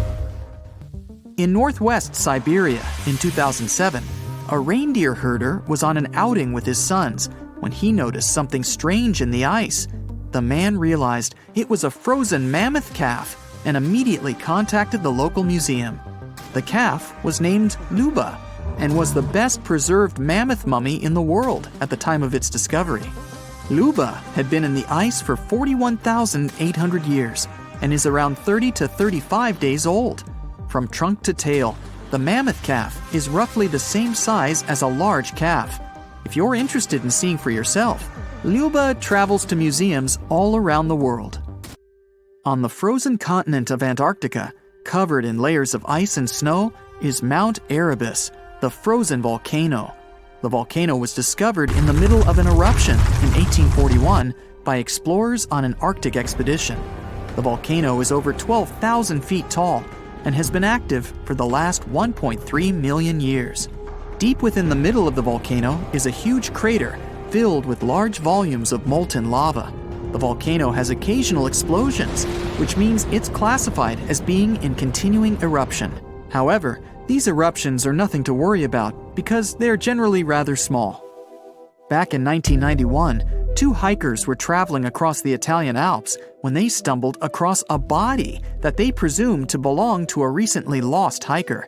In northwest Siberia in 2007, a reindeer herder was on an outing with his sons when he noticed something strange in the ice. The man realized it was a frozen mammoth calf and immediately contacted the local museum. The calf was named Luba and was the best preserved mammoth mummy in the world at the time of its discovery. Luba had been in the ice for 41,800 years and is around 30 to 35 days old. From trunk to tail, the mammoth calf is roughly the same size as a large calf. If you're interested in seeing for yourself, Luba travels to museums all around the world. On the frozen continent of Antarctica, covered in layers of ice and snow, is Mount Erebus, the frozen volcano. The volcano was discovered in the middle of an eruption in 1841 by explorers on an Arctic expedition. The volcano is over 12,000 feet tall and has been active for the last 1.3 million years. Deep within the middle of the volcano is a huge crater filled with large volumes of molten lava. The volcano has occasional explosions, which means it's classified as being in continuing eruption. However, these eruptions are nothing to worry about because they're generally rather small. Back in 1991, two hikers were traveling across the Italian Alps when they stumbled across a body that they presumed to belong to a recently lost hiker.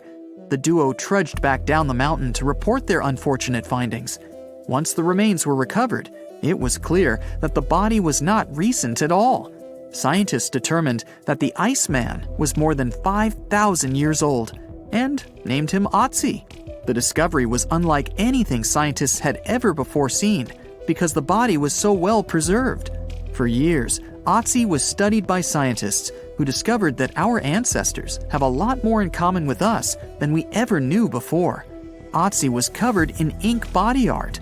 The duo trudged back down the mountain to report their unfortunate findings. Once the remains were recovered, it was clear that the body was not recent at all. Scientists determined that the Iceman was more than 5,000 years old and named him Otzi. The discovery was unlike anything scientists had ever before seen because the body was so well preserved. For years, Otzi was studied by scientists who discovered that our ancestors have a lot more in common with us than we ever knew before. Otzi was covered in ink body art.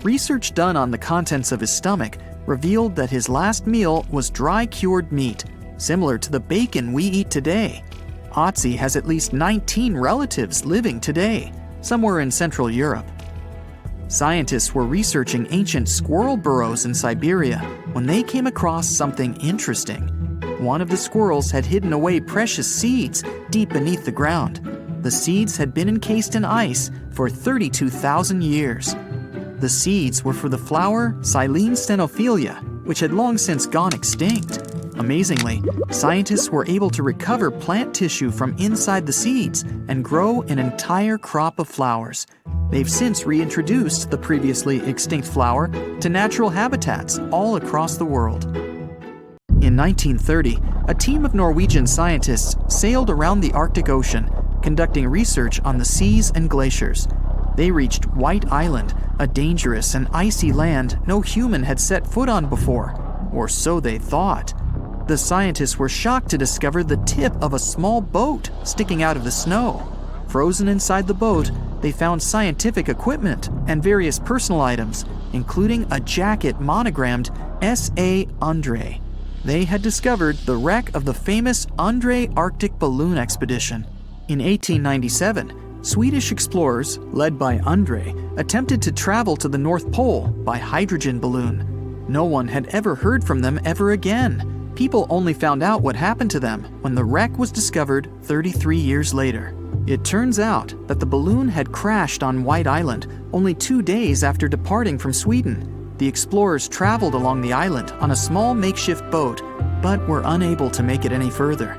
Research done on the contents of his stomach revealed that his last meal was dry cured meat, similar to the bacon we eat today. Otzi has at least 19 relatives living today, somewhere in Central Europe. Scientists were researching ancient squirrel burrows in Siberia when they came across something interesting. One of the squirrels had hidden away precious seeds deep beneath the ground. The seeds had been encased in ice for 32,000 years. The seeds were for the flower Silene stenophilia, which had long since gone extinct. Amazingly, scientists were able to recover plant tissue from inside the seeds and grow an entire crop of flowers. They've since reintroduced the previously extinct flower to natural habitats all across the world. In 1930, a team of Norwegian scientists sailed around the Arctic Ocean, conducting research on the seas and glaciers. They reached White Island, a dangerous and icy land no human had set foot on before, or so they thought. The scientists were shocked to discover the tip of a small boat sticking out of the snow. Frozen inside the boat, they found scientific equipment and various personal items, including a jacket monogrammed S.A. Undre. They had discovered the wreck of the famous Undre Arctic balloon expedition. In 1897, Swedish explorers, led by Undre, attempted to travel to the North Pole by hydrogen balloon. No one had ever heard from them ever again. People only found out what happened to them when the wreck was discovered 33 years later. It turns out that the balloon had crashed on White Island only 2 days after departing from Sweden. The explorers traveled along the island on a small makeshift boat, but were unable to make it any further.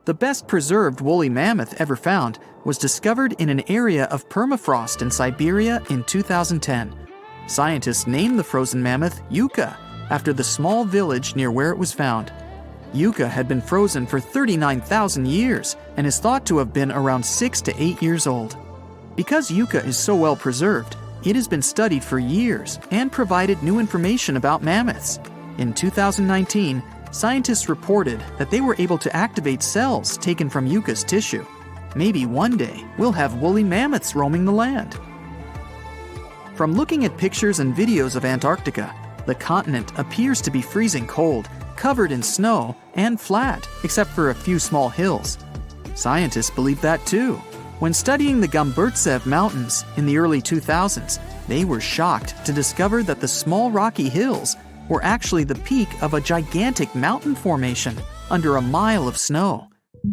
The best preserved woolly mammoth ever found was discovered in an area of permafrost in Siberia in 2010. Scientists named the frozen mammoth Yucca, after the small village near where it was found. Yucca had been frozen for 39,000 years and is thought to have been around 6 to 8 years old. Because Yucca is so well preserved, it has been studied for years and provided new information about mammoths. In 2019, scientists reported that they were able to activate cells taken from Yucca's tissue. Maybe one day we'll have woolly mammoths roaming the land. From looking at pictures and videos of Antarctica, the continent appears to be freezing cold, covered in snow, and flat, except for a few small hills. Scientists believe that too. When studying the Gomburtsev Mountains in the early 2000s, they were shocked to discover that the small rocky hills were actually the peak of a gigantic mountain formation under a mile of snow.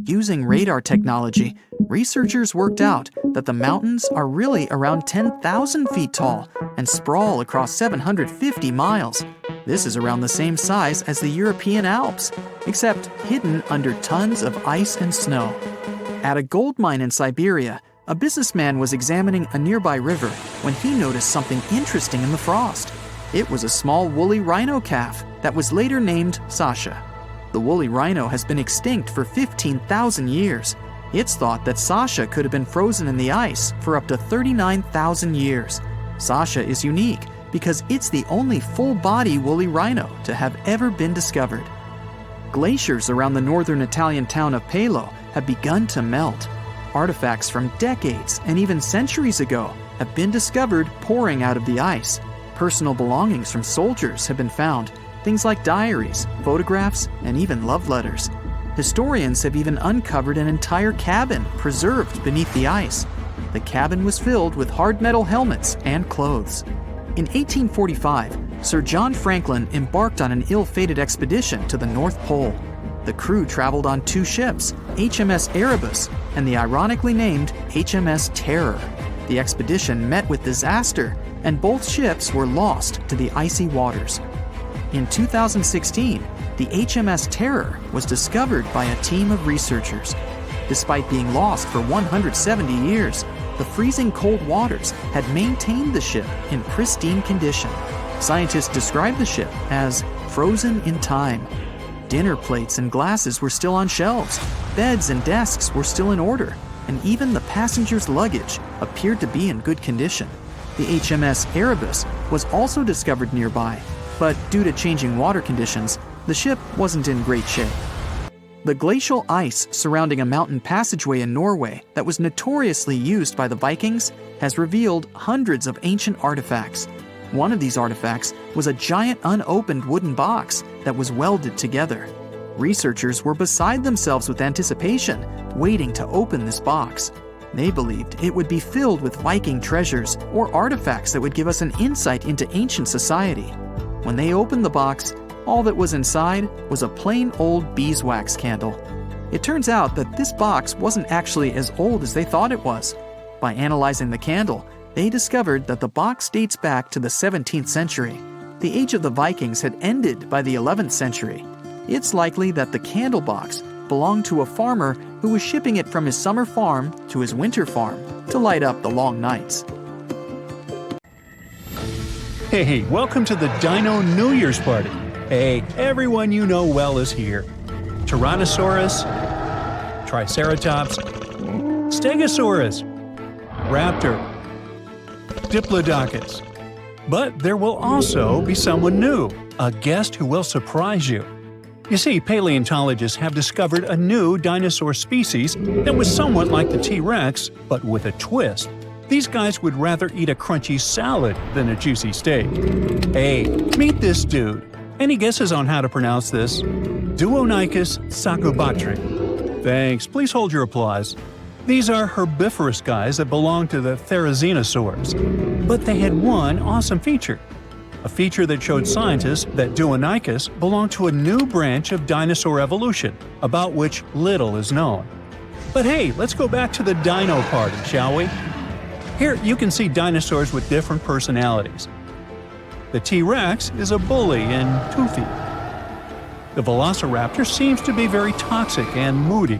Using radar technology, researchers worked out that the mountains are really around 10,000 feet tall and sprawl across 750 miles. This is around the same size as the European Alps, except hidden under tons of ice and snow. At a gold mine in Siberia, a businessman was examining a nearby river when he noticed something interesting in the frost. It was a small woolly rhino calf that was later named Sasha. The woolly rhino has been extinct for 15,000 years. It's thought that Sasha could have been frozen in the ice for up to 39,000 years. Sasha is unique because it's the only full-body woolly rhino to have ever been discovered. glaciers around the northern Italian town of Pelo have begun to melt. Artifacts from decades and even centuries ago have been discovered pouring out of the ice. Personal belongings from soldiers have been found, things like diaries, photographs, and even love letters. Historians have even uncovered an entire cabin preserved beneath the ice. The cabin was filled with hard metal helmets and clothes. In 1845, Sir John Franklin embarked on an ill-fated expedition to the North Pole. The crew traveled on 2 ships, HMS Erebus and the ironically named HMS Terror. The expedition met with disaster, and both ships were lost to the icy waters. In 2016, the HMS Terror was discovered by a team of researchers. Despite being lost for 170 years, the freezing cold waters had maintained the ship in pristine condition. Scientists describe the ship as frozen in time. Dinner plates and glasses were still on shelves, beds and desks were still in order, and even the passengers' luggage appeared to be in good condition. The HMS Erebus was also discovered nearby, but due to changing water conditions, the ship wasn't in great shape. The glacial ice surrounding a mountain passageway in Norway that was notoriously used by the Vikings has revealed hundreds of ancient artifacts. One of these artifacts was a giant unopened wooden box that was welded together. Researchers were beside themselves with anticipation, waiting to open this box. They believed it would be filled with Viking treasures or artifacts that would give us an insight into ancient society. When they opened the box, all that was inside was a plain old beeswax candle. It turns out that this box wasn't actually as old as they thought it was. By analyzing the candle, they discovered that the box dates back to the 17th century. The age of the Vikings had ended by the 11th century. It's likely that the candle box belonged to a farmer who was shipping it from his summer farm to his winter farm to light up the long nights. Hey, welcome to the Dino New Year's Party. Hey, everyone you know well is here. Tyrannosaurus, Triceratops, Stegosaurus, Raptor, Diplodocus. But there will also be someone new, a guest who will surprise you. You see, paleontologists have discovered a new dinosaur species that was somewhat like the T-Rex, but with a twist. These guys would rather eat a crunchy salad than a juicy steak. Hey, meet this dude. Any guesses on how to pronounce this? Duonicus sacobatri. Thanks, please hold your applause. These are herbivorous guys that belong to the therizinosaurs. But they had one awesome feature. A feature that showed scientists that Duonicus belonged to a new branch of dinosaur evolution, about which little is known. But hey, let's go back to the dino party, shall we? Here you can see dinosaurs with different personalities. The T-Rex is a bully and toothy. The Velociraptor seems to be very toxic and moody.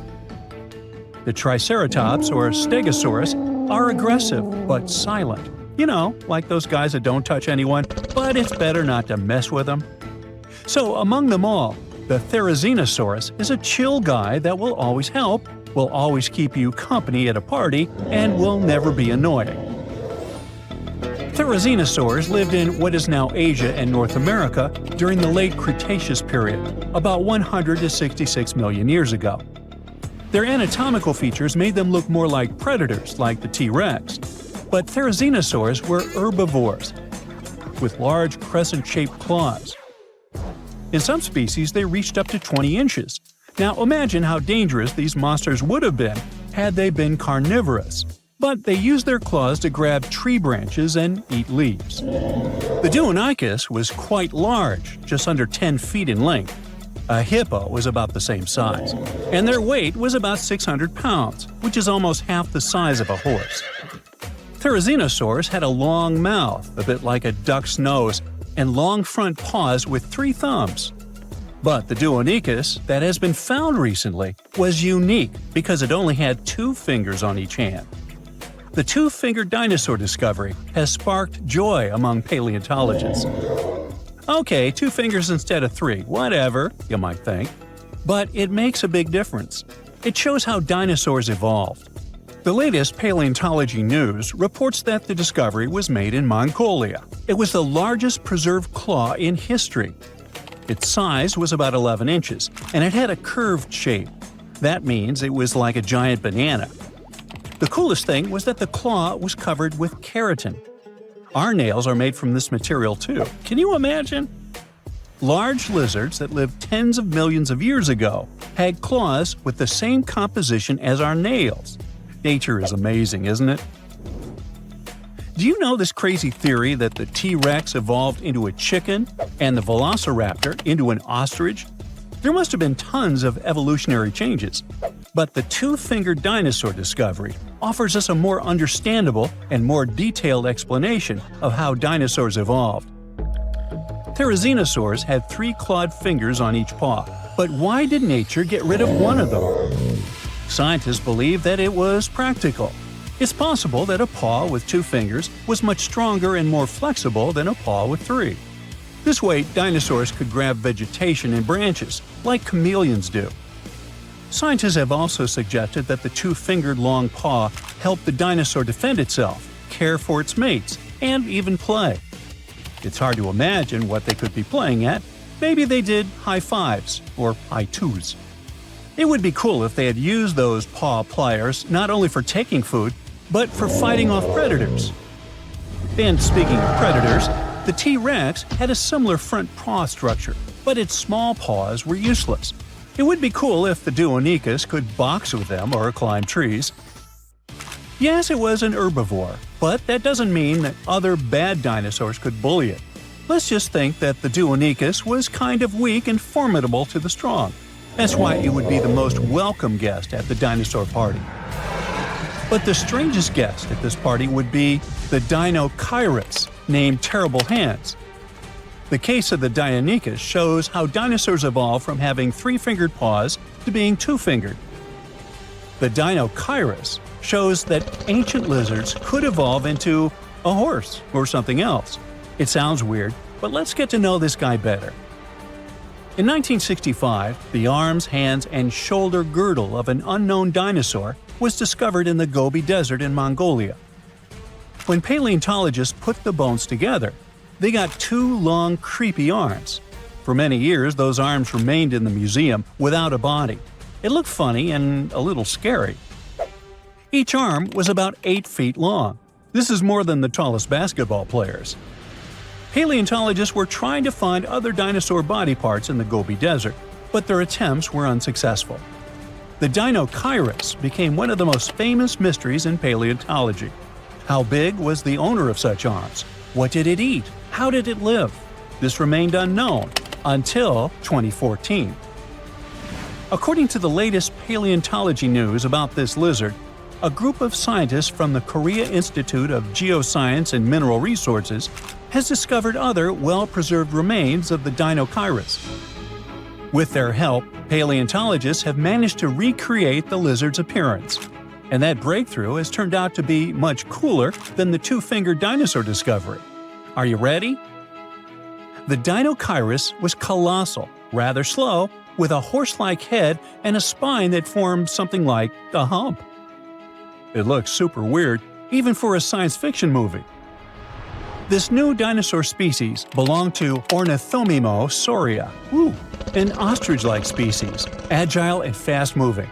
The Triceratops or Stegosaurus are aggressive but silent. You know, like those guys that don't touch anyone, but it's better not to mess with them. So among them all, the Therizinosaurus is a chill guy that will always help, will always keep you company at a party, and will never be annoying. Therizinosaurs lived in what is now Asia and North America during the late Cretaceous period, about 100 to 66 million years ago. Their anatomical features made them look more like predators like the T-Rex, but Therizinosaurs were herbivores, with large crescent-shaped claws. In some species, they reached up to 20 inches. Now imagine how dangerous these monsters would have been had they been carnivorous. But they used their claws to grab tree branches and eat leaves. The Duonicus was quite large, just under 10 feet in length. A hippo was about the same size, and their weight was about 600 pounds, which is almost half the size of a horse. Therizinosaurs had a long mouth, a bit like a duck's nose, and long front paws with 3 thumbs. But the Duonicus, that has been found recently, was unique because it only had 2 fingers on each hand. The 2-fingered dinosaur discovery has sparked joy among paleontologists. Okay, 2 fingers instead of 3, whatever, you might think. But it makes a big difference. It shows how dinosaurs evolved. The latest paleontology news reports that the discovery was made in Mongolia. It was the largest preserved claw in history. Its size was about 11 inches, and it had a curved shape. That means it was like a giant banana. The coolest thing was that the claw was covered with keratin. Our nails are made from this material too. Can you imagine? Large lizards that lived tens of millions of years ago had claws with the same composition as our nails. Nature is amazing, isn't it? Do you know this crazy theory that the T-Rex evolved into a chicken and the velociraptor into an ostrich? There must have been tons of evolutionary changes. But the two-fingered dinosaur discovery offers us a more understandable and more detailed explanation of how dinosaurs evolved. Therizinosaurs had 3 clawed fingers on each paw, but why did nature get rid of one of them? Scientists believe that it was practical. It's possible that a paw with 2 fingers was much stronger and more flexible than a paw with 3. This way, dinosaurs could grab vegetation and branches, like chameleons do. Scientists have also suggested that the 2-fingered long paw helped the dinosaur defend itself, care for its mates, and even play. It's hard to imagine what they could be playing at. Maybe they did high fives or high twos. It would be cool if they had used those paw pliers not only for taking food, but for fighting off predators. And speaking of predators, the T-Rex had a similar front paw structure, but its small paws were useless. It would be cool if the Deinonychus could box with them or climb trees. Yes, it was an herbivore, but that doesn't mean that other bad dinosaurs could bully it. Let's just think that the Deinonychus was kind of weak and formidable to the strong. That's why it would be the most welcome guest at the dinosaur party. But the strangest guest at this party would be the Deinonychus, named Terrible Hands. The case of the Deinonychus shows how dinosaurs evolved from having 3-fingered paws to being 2-fingered. The Deinonychus shows that ancient lizards could evolve into a horse or something else. It sounds weird, but let's get to know this guy better. In 1965, the arms, hands, and shoulder girdle of an unknown dinosaur was discovered in the Gobi Desert in Mongolia. When paleontologists put the bones together, they got 2 long, creepy arms. For many years, those arms remained in the museum without a body. It looked funny and a little scary. Each arm was about 8 feet long. This is more than the tallest basketball players. Paleontologists were trying to find other dinosaur body parts in the Gobi Desert, but their attempts were unsuccessful. The Deinonychus became one of the most famous mysteries in paleontology. How big was the owner of such arms? What did it eat? How did it live? This remained unknown until 2014. According to the latest paleontology news about this lizard, a group of scientists from the Korea Institute of Geoscience and Mineral Resources has discovered other well-preserved remains of the Deinonychus. With their help, paleontologists have managed to recreate the lizard's appearance. And that breakthrough has turned out to be much cooler than the 2-fingered dinosaur discovery. Are you ready? The Deinonychus was colossal, rather slow, with a horse-like head and a spine that formed something like a hump. It looks super weird, even for a science fiction movie. This new dinosaur species belonged to Ornithomimosauria, an ostrich-like species, agile and fast-moving.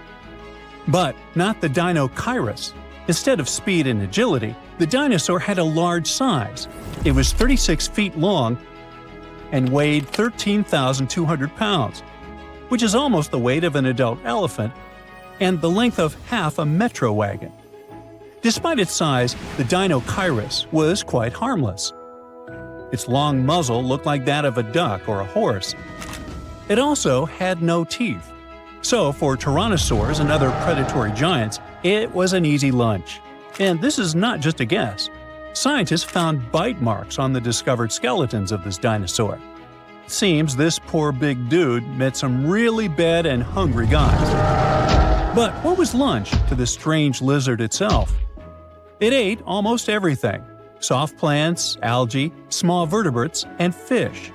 But not the Deinonychus. Instead of speed and agility, the dinosaur had a large size. It was 36 feet long and weighed 13,200 pounds, which is almost the weight of an adult elephant and the length of half a metro wagon. Despite its size, the Deinonychus was quite harmless. Its long muzzle looked like that of a duck or a horse. It also had no teeth. So, for tyrannosaurs and other predatory giants, it was an easy lunch. And this is not just a guess. Scientists found bite marks on the discovered skeletons of this dinosaur. It seems this poor big dude met some really bad and hungry guys. But what was lunch to this strange lizard itself? It ate almost everything: soft plants, algae, small vertebrates, and fish.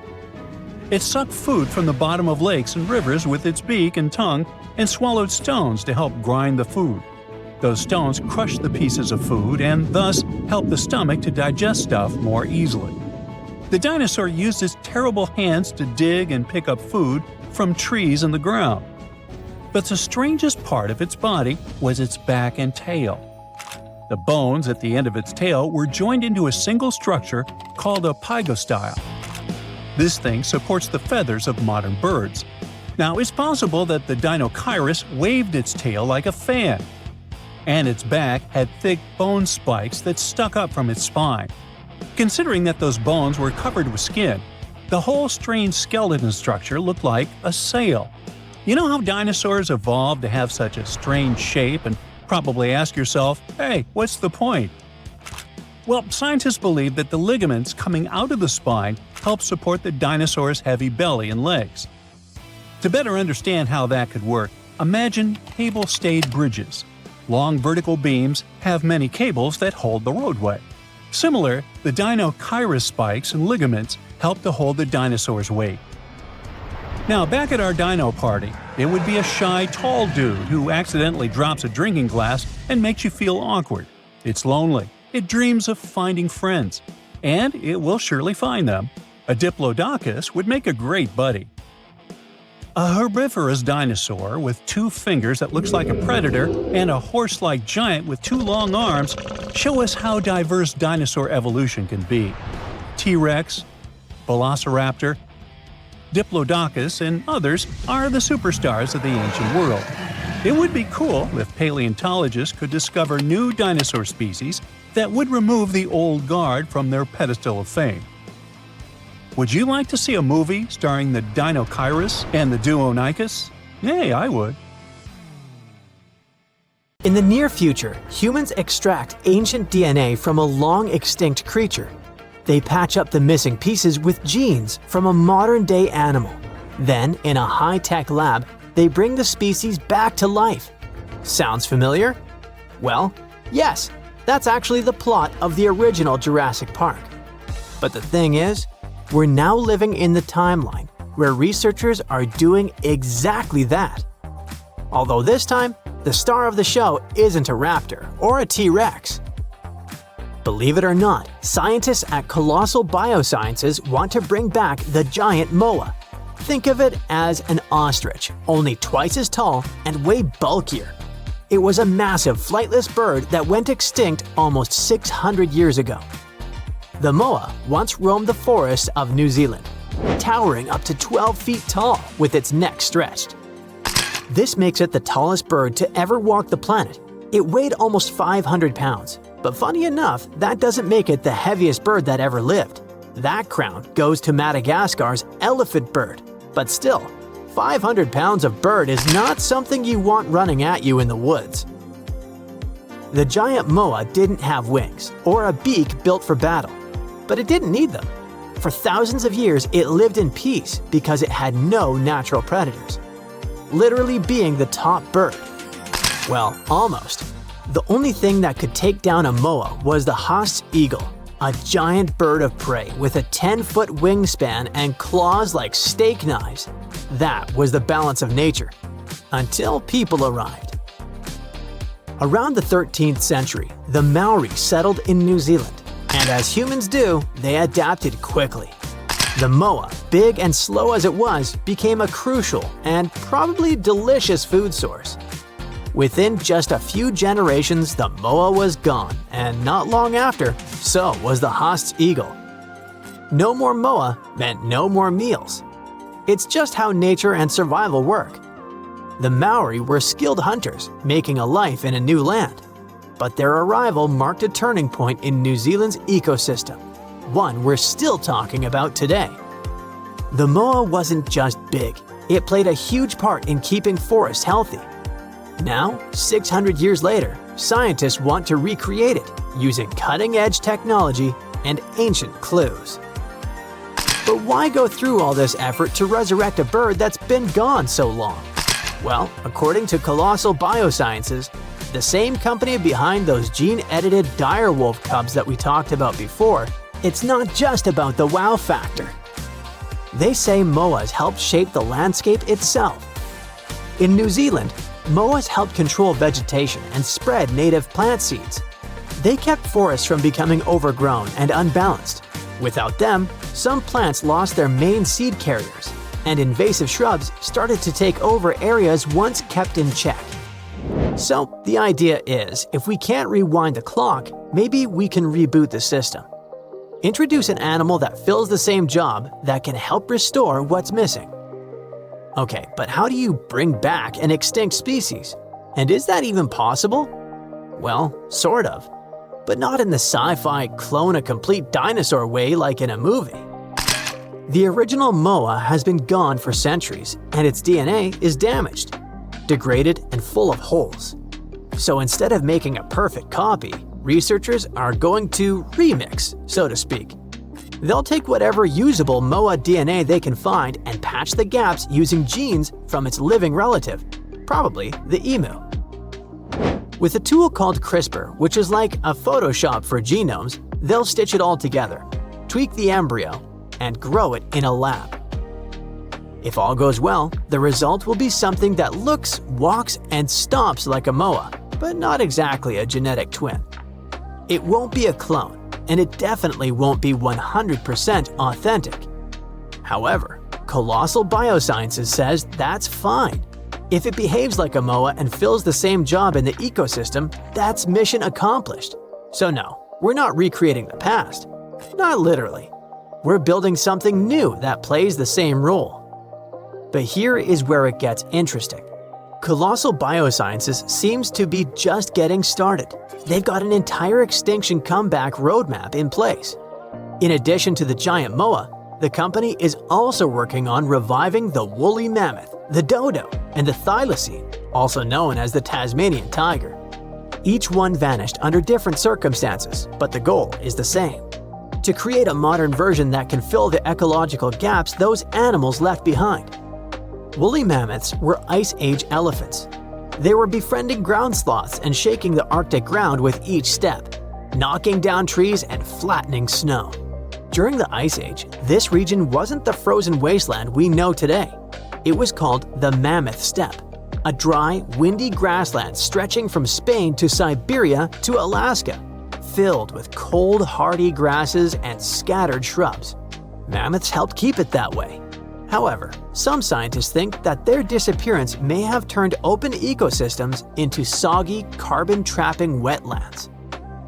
It sucked food from the bottom of lakes and rivers with its beak and tongue and swallowed stones to help grind the food. Those stones crushed the pieces of food and thus helped the stomach to digest stuff more easily. The dinosaur used its terrible hands to dig and pick up food from trees and the ground. But the strangest part of its body was its back and tail. The bones at the end of its tail were joined into a single structure called a pygostyle. This thing supports the feathers of modern birds. Now, it's possible that the Dinochirus waved its tail like a fan, and its back had thick bone spikes that stuck up from its spine. Considering that those bones were covered with skin, the whole strange skeleton structure looked like a sail. You know how dinosaurs evolved to have such a strange shape and probably ask yourself, hey, what's the point? Well, scientists believe that the ligaments coming out of the spine help support the dinosaur's heavy belly and legs. To better understand how that could work, imagine cable-stayed bridges. Long vertical beams have many cables that hold the roadway. Similar, the Dinochirus spikes and ligaments help to hold the dinosaur's weight. Now, back at our dino party, it would be a shy, tall dude who accidentally drops a drinking glass and makes you feel awkward. It's lonely. It dreams of finding friends. And it will surely find them. A Diplodocus would make a great buddy. A herbivorous dinosaur with 2 fingers that looks like a predator and a horse-like giant with 2 long arms show us how diverse dinosaur evolution can be. T-Rex, Velociraptor, Diplodocus, and others are the superstars of the ancient world. It would be cool if paleontologists could discover new dinosaur species that would remove the old guard from their pedestal of fame. Would you like to see a movie starring the Dinochirus and the Duonicus? Hey, I would. In the near future, humans extract ancient DNA from a long-extinct creature. They patch up the missing pieces with genes from a modern-day animal. Then, in a high-tech lab, they bring the species back to life. Sounds familiar? Well, yes, that's actually the plot of the original Jurassic Park. But the thing is, we're now living in the timeline where researchers are doing exactly that. Although this time, the star of the show isn't a raptor or a T-Rex. Believe it or not, scientists at Colossal Biosciences want to bring back the giant moa. Think of it as an ostrich, only twice as tall and way bulkier. It was a massive flightless bird that went extinct almost 600 years ago. The moa once roamed the forests of New Zealand, towering up to 12 feet tall with its neck stretched. This makes it the tallest bird to ever walk the planet. It weighed almost 500 pounds, but funny enough, that doesn't make it the heaviest bird that ever lived. That crown goes to Madagascar's elephant bird, but still, 500 pounds of bird is not something you want running at you in the woods. The giant moa didn't have wings or a beak built for battle, but it didn't need them. For thousands of years, it lived in peace because it had no natural predators, literally being the top bird. Well, almost. The only thing that could take down a moa was the Haast's eagle, a giant bird of prey with a 10-foot wingspan and claws like steak knives. That was the balance of nature, until people arrived. Around the 13th century, the Maori settled in New Zealand. And as humans do, they adapted quickly. The moa, big and slow as it was, became a crucial and probably delicious food source. Within just a few generations, the moa was gone, and not long after, so was the Haast's eagle. No more moa meant no more meals. It's just how nature and survival work. The Maori were skilled hunters, making a life in a new land. But their arrival marked a turning point in New Zealand's ecosystem, one we're still talking about today. The moa wasn't just big, it played a huge part in keeping forests healthy. Now, 600 years later, scientists want to recreate it using cutting-edge technology and ancient clues. But why go through all this effort to resurrect a bird that's been gone so long? Well, according to Colossal Biosciences, the same company behind those gene-edited direwolf cubs that we talked about before, it's not just about the wow factor. They say moas helped shape the landscape itself. In New Zealand, moas helped control vegetation and spread native plant seeds. They kept forests from becoming overgrown and unbalanced. Without them, some plants lost their main seed carriers, and invasive shrubs started to take over areas once kept in check. So the idea is, if we can't rewind the clock, maybe we can reboot the system. Introduce an animal that fills the same job that can help restore what's missing. Okay, but how do you bring back an extinct species? And is that even possible? Well, sort of. But not in the sci-fi clone a complete dinosaur way like in a movie. The original moa has been gone for centuries, and its DNA is damaged, degraded, and full of holes. So instead of making a perfect copy, researchers are going to remix, so to speak. They'll take whatever usable moa DNA they can find and patch the gaps using genes from its living relative, probably the emu. With a tool called CRISPR, which is like a Photoshop for genomes, they'll stitch it all together, tweak the embryo, and grow it in a lab. If all goes well, the result will be something that looks, walks, and stomps like a moa, but not exactly a genetic twin. It won't be a clone, and it definitely won't be 100% authentic. However, Colossal Biosciences says that's fine. If it behaves like a moa and fills the same job in the ecosystem, that's mission accomplished. So no, we're not recreating the past. Not literally. We're building something new that plays the same role. But here is where it gets interesting. Colossal Biosciences seems to be just getting started. They've got an entire extinction comeback roadmap in place. In addition to the giant moa, the company is also working on reviving the woolly mammoth, the dodo, and the thylacine, also known as the Tasmanian tiger. Each one vanished under different circumstances, but the goal is the same: to create a modern version that can fill the ecological gaps those animals left behind. Woolly mammoths were Ice Age elephants. They were befriending ground sloths and shaking the Arctic ground with each step, knocking down trees and flattening snow. During the Ice Age, this region wasn't the frozen wasteland we know today. It was called the Mammoth Steppe, a dry, windy grassland stretching from Spain to Siberia to Alaska, filled with cold, hardy grasses and scattered shrubs. Mammoths helped keep it that way. However, some scientists think that their disappearance may have turned open ecosystems into soggy, carbon-trapping wetlands.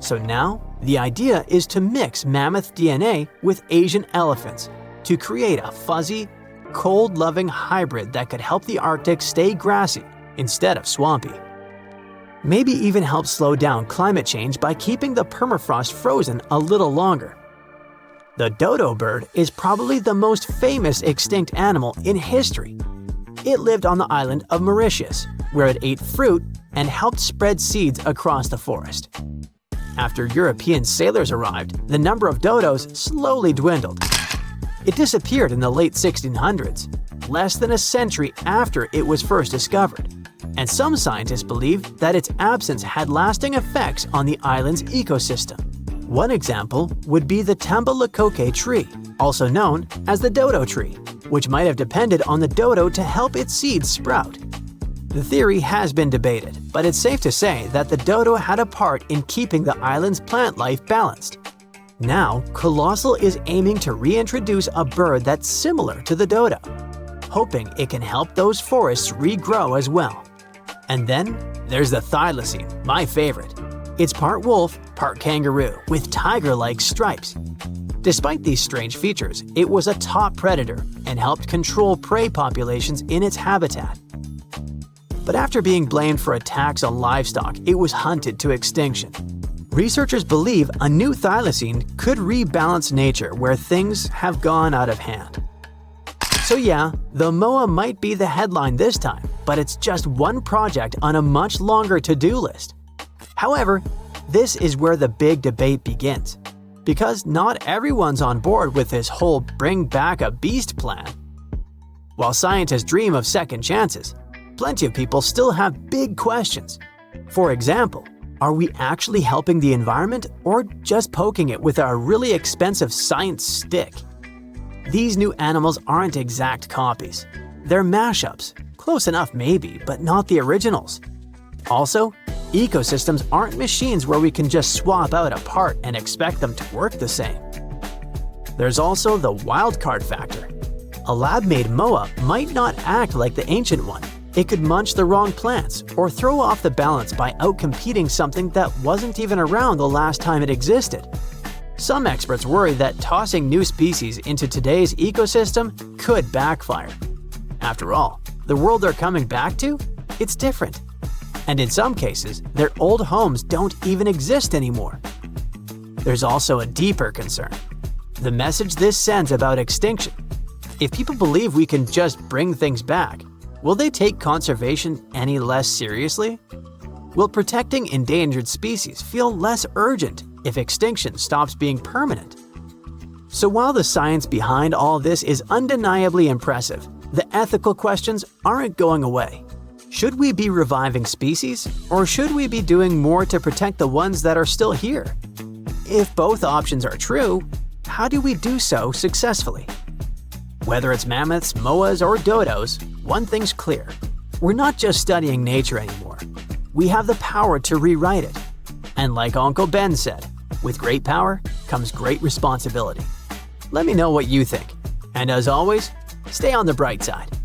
So now, the idea is to mix mammoth DNA with Asian elephants to create a fuzzy, cold-loving hybrid that could help the Arctic stay grassy instead of swampy. Maybe even help slow down climate change by keeping the permafrost frozen a little longer. The dodo bird is probably the most famous extinct animal in history. It lived on the island of Mauritius, where it ate fruit and helped spread seeds across the forest. After European sailors arrived, the number of dodos slowly dwindled. It disappeared in the late 1600s, less than a century after it was first discovered, and some scientists believe that its absence had lasting effects on the island's ecosystem. One example would be the Tambalakoke tree, also known as the dodo tree, which might have depended on the dodo to help its seeds sprout. The theory has been debated, but it's safe to say that the dodo had a part in keeping the island's plant life balanced. Now, Colossal is aiming to reintroduce a bird that's similar to the dodo, hoping it can help those forests regrow as well. And then there's the thylacine, my favorite. It's part wolf, part kangaroo, with tiger-like stripes. Despite these strange features, it was a top predator and helped control prey populations in its habitat. But after being blamed for attacks on livestock, it was hunted to extinction. Researchers believe a new thylacine could rebalance nature where things have gone out of hand. So yeah, the moa might be the headline this time, but it's just one project on a much longer to-do list. However, this is where the big debate begins, because not everyone's on board with this whole bring back a beast plan. While scientists dream of second chances, plenty of people still have big questions. For example, are we actually helping the environment or just poking it with our really expensive science stick? These new animals aren't exact copies. They're mashups. Close enough maybe, but not the originals. Also, ecosystems aren't machines where we can just swap out a part and expect them to work the same. There's also the wildcard factor. A lab-made moa might not act like the ancient one. It could munch the wrong plants or throw off the balance by outcompeting something that wasn't even around the last time it existed. Some experts worry that tossing new species into today's ecosystem could backfire. After all, the world they're coming back to? It's different. And in some cases, their old homes don't even exist anymore. There's also a deeper concern: the message this sends about extinction. If people believe we can just bring things back, will they take conservation any less seriously? Will protecting endangered species feel less urgent if extinction stops being permanent? So while the science behind all this is undeniably impressive, the ethical questions aren't going away. Should we be reviving species, or should we be doing more to protect the ones that are still here? If both options are true, how do we do so successfully? Whether it's mammoths, moas, or dodos, one thing's clear: we're not just studying nature anymore. We have the power to rewrite it. And like Uncle Ben said, with great power comes great responsibility. Let me know what you think. And as always, stay on the bright side.